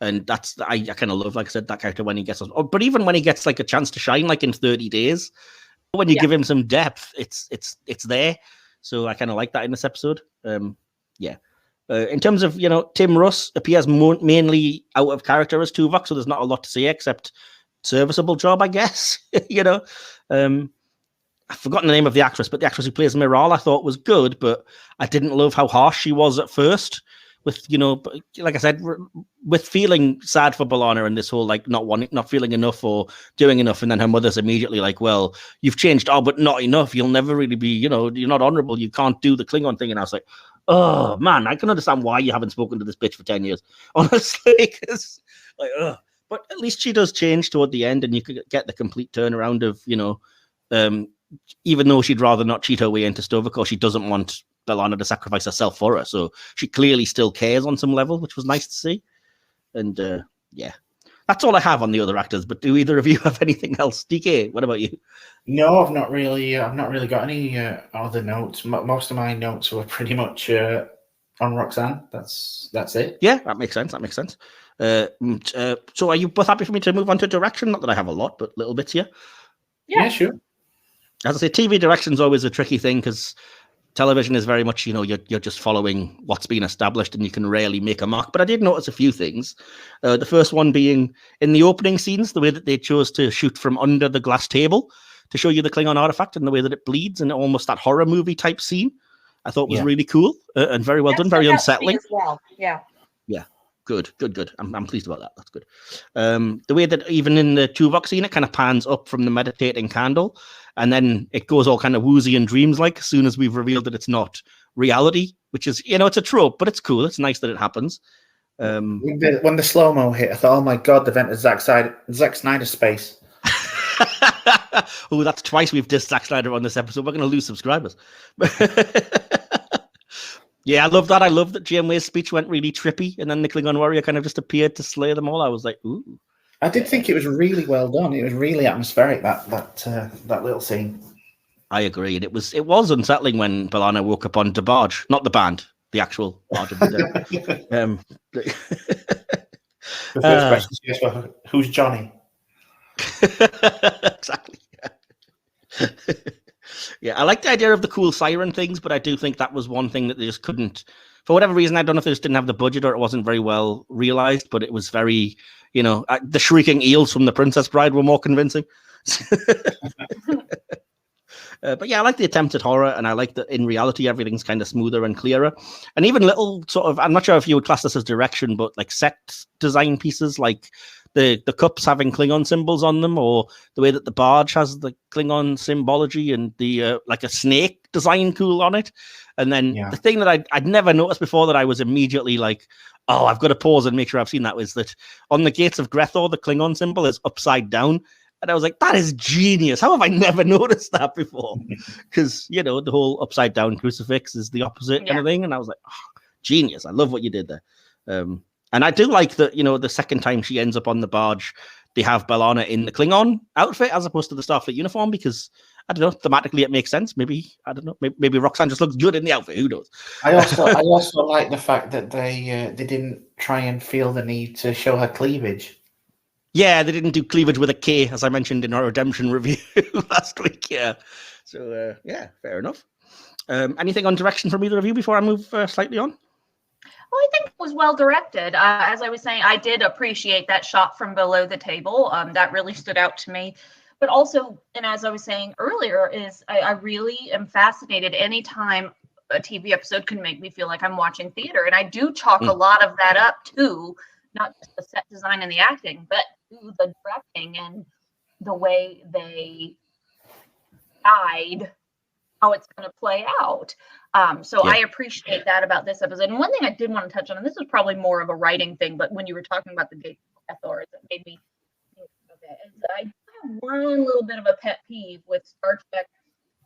And that's, I kind of love, like I said, that character when he gets, but even when he gets like a chance to shine, like in 30 days, when you give him some depth, it's there. So I kind of like that in this episode. In terms of, Tim Russ appears mainly out of character as Tuvok, so there's not a lot to say except serviceable job, I guess. I've forgotten the name of the actress, but the actress who plays Miral I thought was good, but I didn't love how harsh she was at first. With, like I said, with feeling sad for B'Elanna and this whole like not feeling enough or doing enough, and then her mother's immediately like, "Well, you've changed, but not enough. You'll never really be, you're not honorable. You can't do the Klingon thing." And I was like, "Oh man, I can understand why you haven't spoken to this bitch for 10 years, honestly." Cause, but at least she does change toward the end, and you could get the complete turnaround of, even though she'd rather not cheat her way into Sto-Vo-Kor, she doesn't want B'Elanna to sacrifice herself for her, so she clearly still cares on some level, which was nice to see. And that's all I have on the other actors. But do either of you have anything else? DK, what about you? No, I've not really got any other notes. Most of my notes were pretty much on Roxann. That's it. Yeah, that makes sense. So are you both happy for me to move on to direction? Not that I have a lot, but little bits here. Yeah, sure. As I say, TV direction is always a tricky thing because television is very much, you're just following what's been established and you can rarely make a mark. But I did notice a few things. The first one being in the opening scenes, the way that they chose to shoot from under the glass table to show you the Klingon artifact and the way that it bleeds and almost that horror movie type scene, I thought was really cool and very well done, very unsettling. As well. Yeah. Yeah. Good. I'm pleased about that. That's good. The way that even in the Tuvok scene, it kind of pans up from the meditating candle, and then it goes all kind of woozy and dreams-like as soon as we've revealed that it's not reality, which is, it's a trope, but it's cool. It's nice that it happens. When the slow-mo hit, I thought, oh my God, they've entered Zack Snyder's space. Oh, that's twice we've dissed Zack Snyder on this episode. We're going to lose subscribers. Yeah, I love that. I love that Janeway's speech went really trippy, and then the Klingon warrior kind of just appeared to slay them all. I was like, ooh. I did think it was really well done. It was really atmospheric, that little scene. I agree. And it was unsettling when B'Elanna woke up on the Barge, not the band, the actual Barge of the Dead. The first question is, well, who's Johnny? Exactly. Yeah, I like the idea of the cool siren things, but I do think that was one thing that they just couldn't, for whatever reason. I don't know if they just didn't have the budget or it wasn't very well realized, but it was very, the shrieking eels from The Princess Bride were more convincing. But yeah, I like the attempt at horror, and I like that in reality everything's kind of smoother and clearer. And even little sort of, I'm not sure if you would class this as direction, but like set design pieces, like the cups having Klingon symbols on them, or the way that the barge has the Klingon symbology and the like a snake design cool on it. And then the thing that I'd never noticed before that I was immediately like, oh, I've got to pause and make sure I've seen that, was that on the gates of Gre'thor, the Klingon symbol is upside down. And I was like, that is genius. How have I never noticed that before? Because, the whole upside down crucifix is the opposite kind of thing. And I was like, oh, genius. I love what you did there. And I do like that, the second time she ends up on the barge, they have B'Elanna in the Klingon outfit as opposed to the Starfleet uniform because, I don't know, thematically it makes sense. Maybe, I don't know, maybe Roxann just looks good in the outfit. Who knows? I also like the fact that they didn't try and feel the need to show her cleavage. Yeah, they didn't do cleavage with a K, as I mentioned in our Redemption review last week. Yeah. So, yeah, fair enough. Anything on direction from either of you before I move slightly on? Well, I think it was well directed. As I was saying, I did appreciate that shot from below the table. That really stood out to me. But also, and as I was saying earlier, is I really am fascinated anytime a TV episode can make me feel like I'm watching theater. And I do chalk a lot of that up to not just the set design and the acting, but to the directing and the way they guide how it's going to play out. I appreciate that about this episode. And one thing I did want to touch on, and this is probably more of a writing thing, but when you were talking about the date of Gre'thor, it made me think of it. And I have one little bit of a pet peeve with Star Trek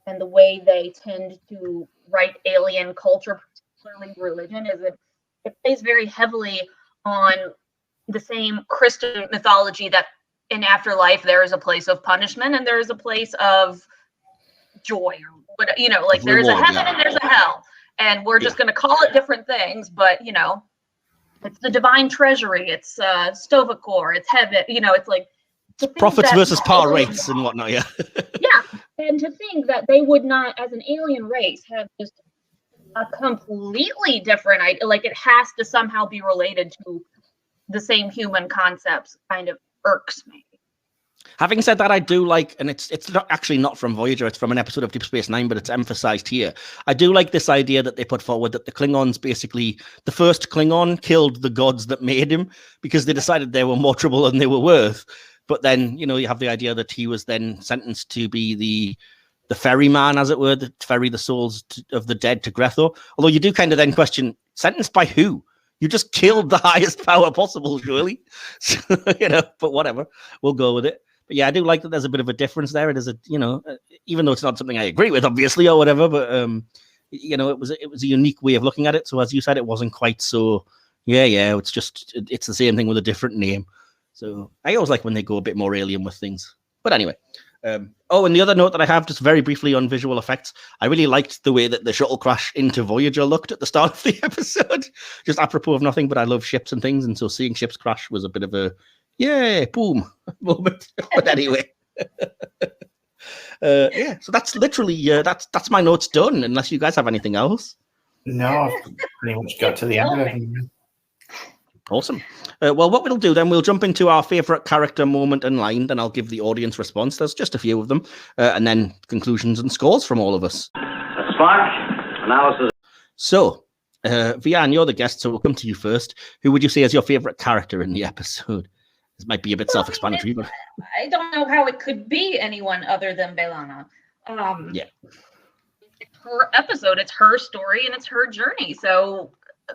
and the way they tend to write alien culture, particularly religion, is that it plays very heavily on the same Christian mythology that in afterlife there is a place of punishment and there is a place of joy, or like there's a heaven and there's a hell, and we're just going to call it different things, but it's the divine treasury, it's Sto-Vo-Kor, it's heaven, it's like prophets versus power rates and whatnot. Yeah. And to think that they would not, as an alien race, have just a completely different idea, like it has to somehow be related to the same human concepts, kind of irks me. Having said that, I do like, and it's not actually not from Voyager, it's from an episode of Deep Space Nine, but it's emphasized here. I do like this idea that they put forward that the Klingons basically, the first Klingon killed the gods that made him because they decided they were more trouble than they were worth. But then, you have the idea that he was then sentenced to be the ferryman, as it were, to ferry the souls of the dead to Gre'thor. Although you do kind of then question, sentenced by who? You just killed the highest power possible, surely. So, but whatever, we'll go with it. But yeah, I do like that there's a bit of a difference there. It is even though it's not something I agree with, obviously, or whatever, but it was a unique way of looking at it. So as you said, it wasn't quite so. Yeah, it's the same thing with a different name. So I always like when they go a bit more alien with things. But anyway, and the other note that I have, just very briefly on visual effects, I really liked the way that the shuttle crash into Voyager looked at the start of the episode. Just apropos of nothing, but I love ships and things, and so seeing ships crash was a bit of a yay, boom moment. But anyway, so that's literally that's my notes done. Unless you guys have anything else. No, I've pretty much got to the end of it. Awesome. Well, what we'll do then, we'll jump into our favorite character moment and line, then I'll give the audience response. There's just a few of them, and then conclusions and scores from all of us. Spark analysis. So, Vian, you're the guest, so we'll come to you first. Who would you say is your favorite character in the episode? This might be a bit self-explanatory, but I don't know how it could be anyone other than Bellana. It's her episode, it's her story, and it's her journey. So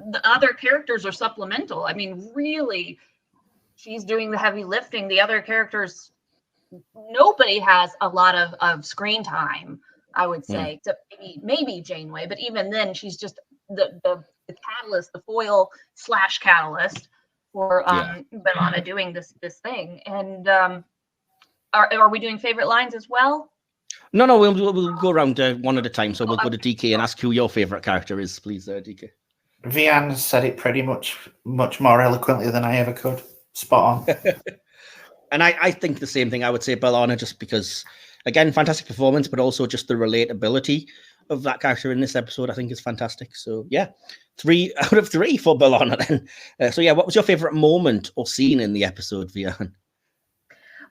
the other characters are supplemental. I mean, really, she's doing the heavy lifting. The other characters, nobody has a lot of screen time, I would say. Except maybe Janeway, but even then, she's just the catalyst, the foil / catalyst for Bellana doing this thing. And are we doing favorite lines as well? No, we'll go around one at a time. So we'll go to DK and ask who your favorite character is, please, DK. Vian said it pretty much more eloquently than I ever could. Spot on. And I think the same thing. I would say Bellana, just because, again, fantastic performance, but also just the relatability of that character in this episode, I think is fantastic. So yeah, 3 out of 3 for Bellana then. So yeah, what was your favorite moment or scene in the episode, Vian?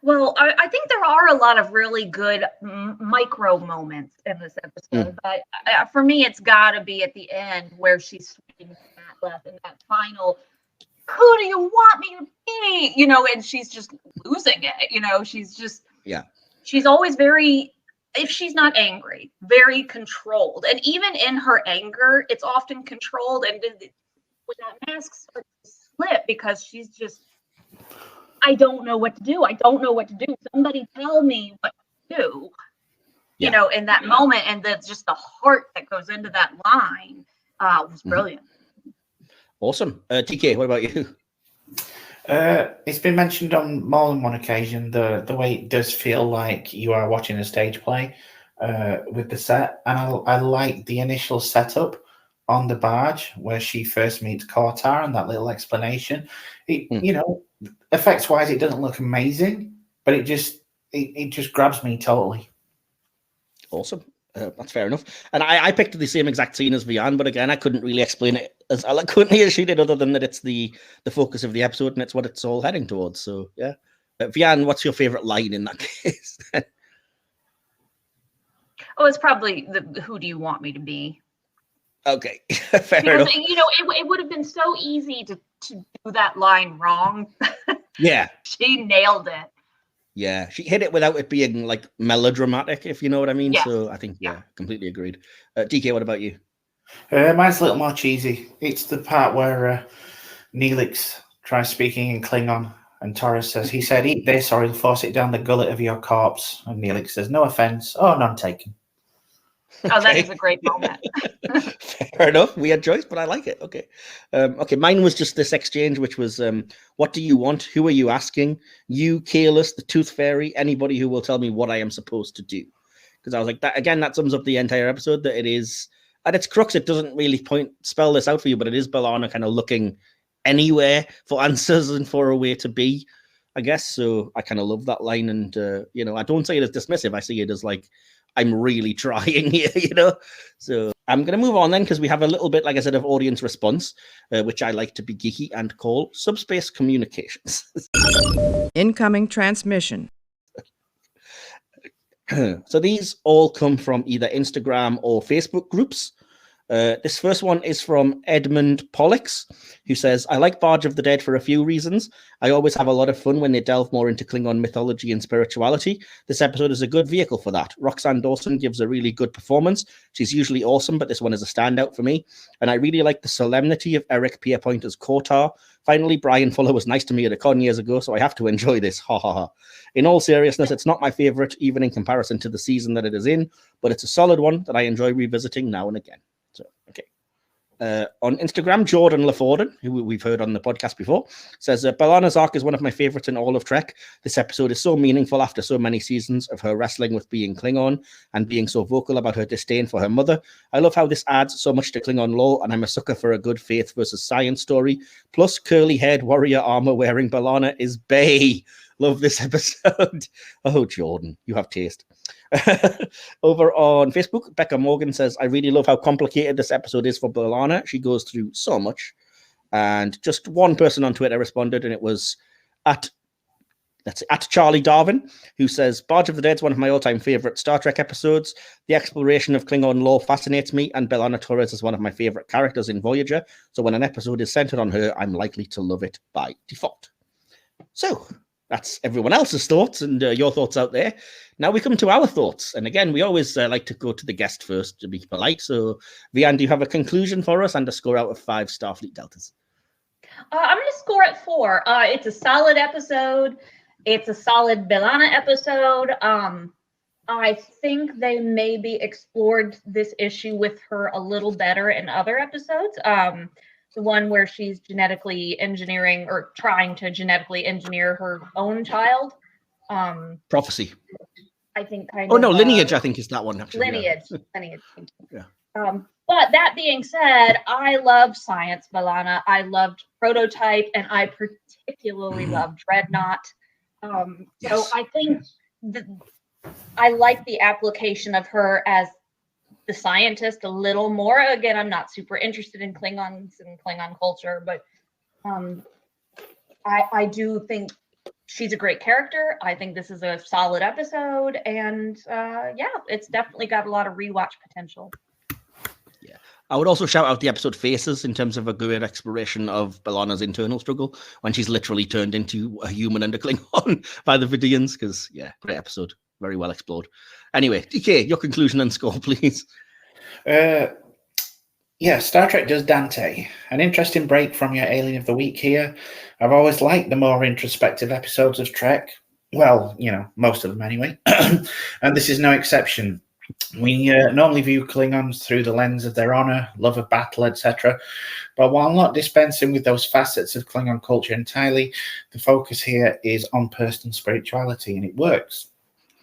Well, I think there are a lot of really good micro moments in this episode, but for me, it's got to be at the end where she's swinging that left and that final, who do you want me to be? And she's just losing it. She's always very, if she's not angry, very controlled. And even in her anger, it's often controlled. And when that mask starts to slip, because she's just, I don't know what to do. Somebody tell me what to do, in that moment. And that's just the heart that goes into that line was brilliant. Awesome. TK, what about you? It's been mentioned on more than one occasion, the way it does feel like you are watching a stage play with the set. And I like the initial setup on the barge where she first meets Kortar and that little explanation. Effects wise, it doesn't look amazing, but it just grabs me totally. Awesome. That's fair enough. And I picked the same exact scene as Vian, but again, I couldn't really explain it as eloquently as she did, other than that it's the focus of the episode and it's what it's all heading towards. So yeah. Vian, what's your favorite line in that case? It's probably the "Who do you want me to be?" Okay, fair because, enough. It would have been so easy to do that line wrong. Yeah, she nailed it. Yeah, she hit it without it being like melodramatic, if you know what I mean. Yes. So I think, completely agreed. DK, what about you? Mine's a little more cheesy. It's the part where Neelix tries speaking in Klingon, and Torres says, he said, "Eat this or he'll force it down the gullet of your corpse." And Neelix says, "No offense." "Oh, none taken." Oh, that is a great moment. Fair enough. Weird choice, but I like it. Okay. Okay, mine was just this exchange, which was, what do you want? Who are you asking? You, Kalis, the Tooth Fairy, anybody who will tell me what I am supposed to do. Because I was like, that sums up the entire episode, that it is, at its crux, it doesn't really spell this out for you, but it is Bellana kind of looking anywhere for answers and for a way to be, I guess. So I kind of love that line. And, I don't say it as dismissive. I see it as like, I'm really trying here, So I'm going to move on then, because we have a little bit, like I said, of audience response, which I like to be geeky and call subspace communications. Incoming transmission. So these all come from either Instagram or Facebook groups. This first one is from Edmund Pollux, who says, "I like Barge of the Dead for a few reasons. I always have a lot of fun when they delve more into Klingon mythology and spirituality. This episode is a good vehicle for that. Roxann Dawson gives a really good performance. She's usually awesome, but this one is a standout for me. And I really like the solemnity of Eric Pierpoint as Kortar. Finally, Brian Fuller was nice to me at a con years ago, so I have to enjoy this. Ha ha ha. In all seriousness, it's not my favorite, even in comparison to the season that it is in, but it's a solid one that I enjoy revisiting now and again." So, okay. On Instagram, Jordan LaForden, who we've heard on the podcast before, says, "Bellana's arc is one of my favorites in all of Trek. This episode is so meaningful after so many seasons of her wrestling with being Klingon and being so vocal about her disdain for her mother. I love how this adds so much to Klingon lore, and I'm a sucker for a good faith versus science story. Plus, curly-haired warrior armor-wearing Bellana is bae. Love this episode." Oh, Jordan, you have taste. Over on Facebook, Becca Morgan says, "I really love how complicated this episode is for Bellana. She goes through so much." And just one person on Twitter responded, and it was at Charlie Darwin, who says, "Barge of the Dead is one of my all-time favorite Star Trek episodes. The exploration of Klingon lore fascinates me, and Bellana Torres is one of my favorite characters in Voyager. So when an episode is centered on her, I'm likely to love it by default." So that's everyone else's thoughts and your thoughts out there. Now we come to our thoughts. And again, we always like to go to the guest first to be polite. So, Vian, do you have a conclusion for us and a score out of 5 Starfleet Deltas? I'm going to score at 4. It's a solid episode. It's a solid Bellana episode. I think they maybe explored this issue with her a little better in other episodes. The one where she's genetically engineering or trying to genetically engineer her own child. Prophecy. I think Lineage, I think is that one. Actually. Lineage. Yeah. Lineage. Yeah. But that being said, I love Science Bellana. I loved Prototype, and I particularly loved Dreadnought. Yes. So I think I like the application of her as the scientist a little more. Again, I'm not super interested in Klingons and Klingon culture, but I do think she's a great character. I think this is a solid episode, and it's definitely got a lot of rewatch potential. Yeah, I would also shout out the episode Faces in terms of a good exploration of Bellana's internal struggle when she's literally turned into a human and a Klingon by the Vidians, because, great episode. Very well explored. Anyway, DK, your conclusion and score, please. Star Trek does Dante. An interesting break from your Alien of the Week here. I've always liked the more introspective episodes of Trek. Well, most of them anyway. And this is no exception. We normally view Klingons through the lens of their honor, love of battle, etc. But while not dispensing with those facets of Klingon culture entirely, the focus here is on personal spirituality, and it works.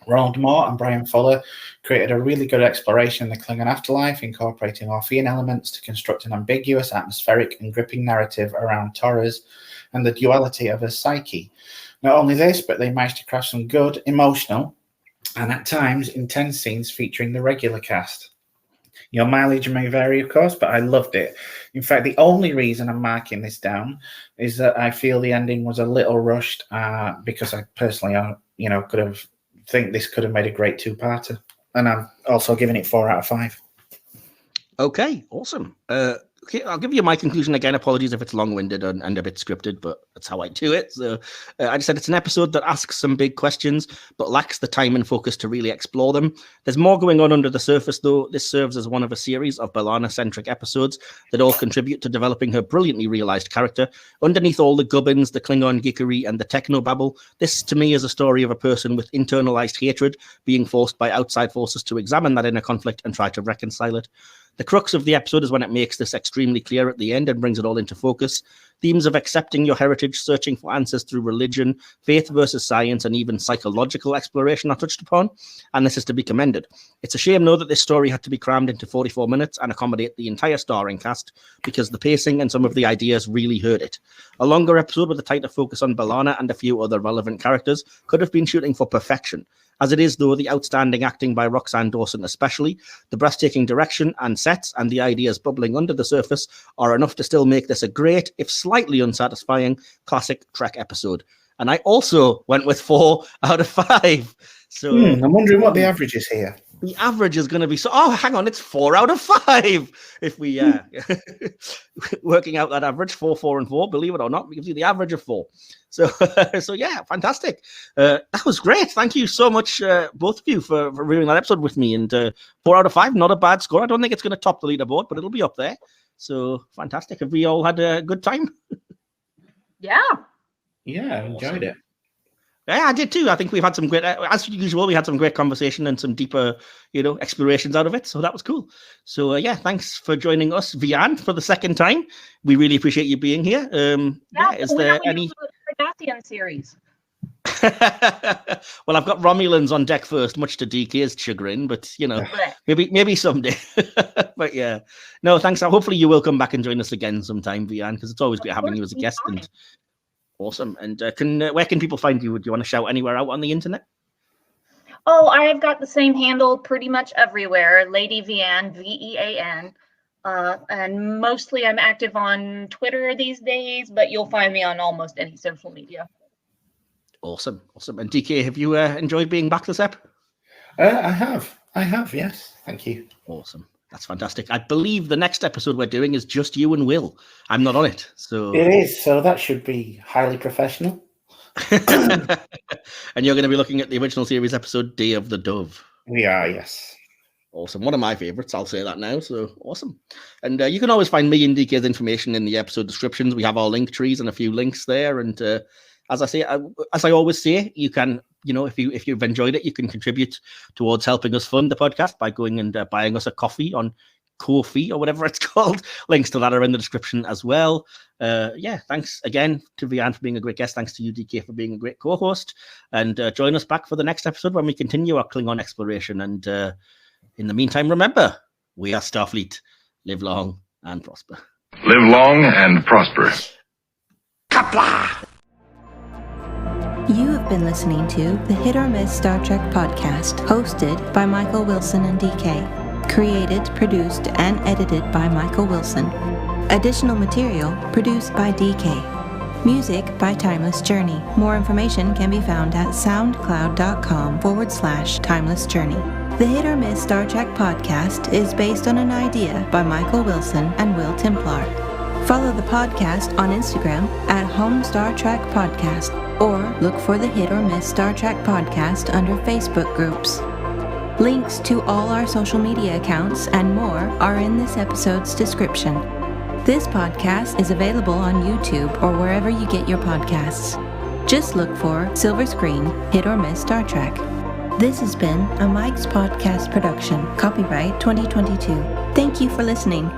Ronald Moore and Brian Fuller created a really good exploration of the Klingon afterlife, incorporating Orphean elements to construct an ambiguous, atmospheric, and gripping narrative around Torres and the duality of her psyche. Not only this, but they managed to craft some good, emotional, and at times intense scenes featuring the regular cast. Your mileage may vary, of course, but I loved it. In fact, the only reason I'm marking this down is that I feel the ending was a little rushed because I personally, think this could have made a great two-parter. And I'm also giving it 4 out of 5. Okay, awesome. Okay, I'll give you my conclusion again. Apologies if it's long-winded and a bit scripted, but that's how I do it. So I just said it's an episode that asks some big questions, but lacks the time and focus to really explore them. There's more going on under the surface, though. This serves as one of a series of Bellana-centric episodes that all contribute to developing her brilliantly realized character. Underneath all the gubbins, the Klingon geekery, and the technobabble, this, to me, is a story of a person with internalized hatred being forced by outside forces to examine that inner conflict and try to reconcile it. The crux of the episode is when it makes this extremely clear at the end and brings it all into focus. Themes of accepting your heritage, searching for answers through religion, faith versus science, and even psychological exploration are touched upon, and this is to be commended. It's a shame, though, that this story had to be crammed into 44 minutes and accommodate the entire starring cast, because the pacing and some of the ideas really hurt it. A longer episode with a tighter focus on Bellana and a few other relevant characters could have been shooting for perfection. As it is, though, the outstanding acting by Roxann Dawson especially, the breathtaking direction and sets, and the ideas bubbling under the surface are enough to still make this a great, if slightly unsatisfying, classic Trek episode. And I also went with 4 out of 5. So I'm wondering what the average is here. The average is going to be hang on, it's 4 out of 5. If we working out that average, 4, 4, and 4, believe it or not, gives you the average of 4. So yeah, fantastic. That was great. Thank you so much, both of you, for reviewing that episode with me. And 4 out of 5, not a bad score. I don't think it's going to top the leaderboard, but it'll be up there. So fantastic. Have we all had a good time? Yeah. Yeah, I enjoyed it. Yeah, I did too. I think we've had some great, as usual, we had some great conversation and some deeper, explorations out of it. So that was cool. So yeah, thanks for joining us, Vian, for the second time. We really appreciate you being here. Is there any Cardassian series? Well, I've got Romulans on deck first, much to DK's chagrin, but maybe someday. But yeah, no, thanks. Hopefully you will come back and join us again sometime, Vian, because it's always great having you as a guest. And awesome. And where can people find you? Do you want to shout anywhere out on the internet? Oh, I've got the same handle pretty much everywhere. Lady Vean, Vean. And mostly I'm active on Twitter these days, but you'll find me on almost any social media. Awesome. And DK, have you enjoyed being back this ep? I have, yes. Thank you. Awesome. That's fantastic. I believe the next episode we're doing is just you and Will. I'm not on it. So it is, so that should be highly professional. And you're going to be looking at the original series episode, Day of the Dove. We are, yes. Awesome. One of my favorites. I'll say that now. So awesome. And you can always find me and DK's information in the episode descriptions. We have our link trees and a few links there. And as I always say, you can, if you've enjoyed it, you can contribute towards helping us fund the podcast by going and buying us a coffee on Ko-fi or whatever it's called. Links to that are in the description as well. Thanks again to Vian for being a great guest. Thanks to you, DK, for being a great co-host. And join us back for the next episode when we continue our Klingon exploration. And in the meantime, remember, we are Starfleet. Live long and prosper. Live long and prosper. Kapla! You have been listening to the Hit or Miss Star Trek podcast, hosted by Michael Wilson and DK. Created, produced, and edited by Michael Wilson. Additional material produced by DK. Music by Timeless Journey. More information can be found at soundcloud.com/Timeless Journey. The Hit or Miss Star Trek podcast is based on an idea by Michael Wilson and Will Templar. Follow the podcast on Instagram at HoM Star Trek Podcast, or look for the Hit or Miss Star Trek podcast under Facebook groups. Links to all our social media accounts and more are in this episode's description. This podcast is available on YouTube or wherever you get your podcasts. Just look for Silver Screen Hit or Miss Star Trek. This has been a Mike's Podcast production, copyright 2022. Thank you for listening.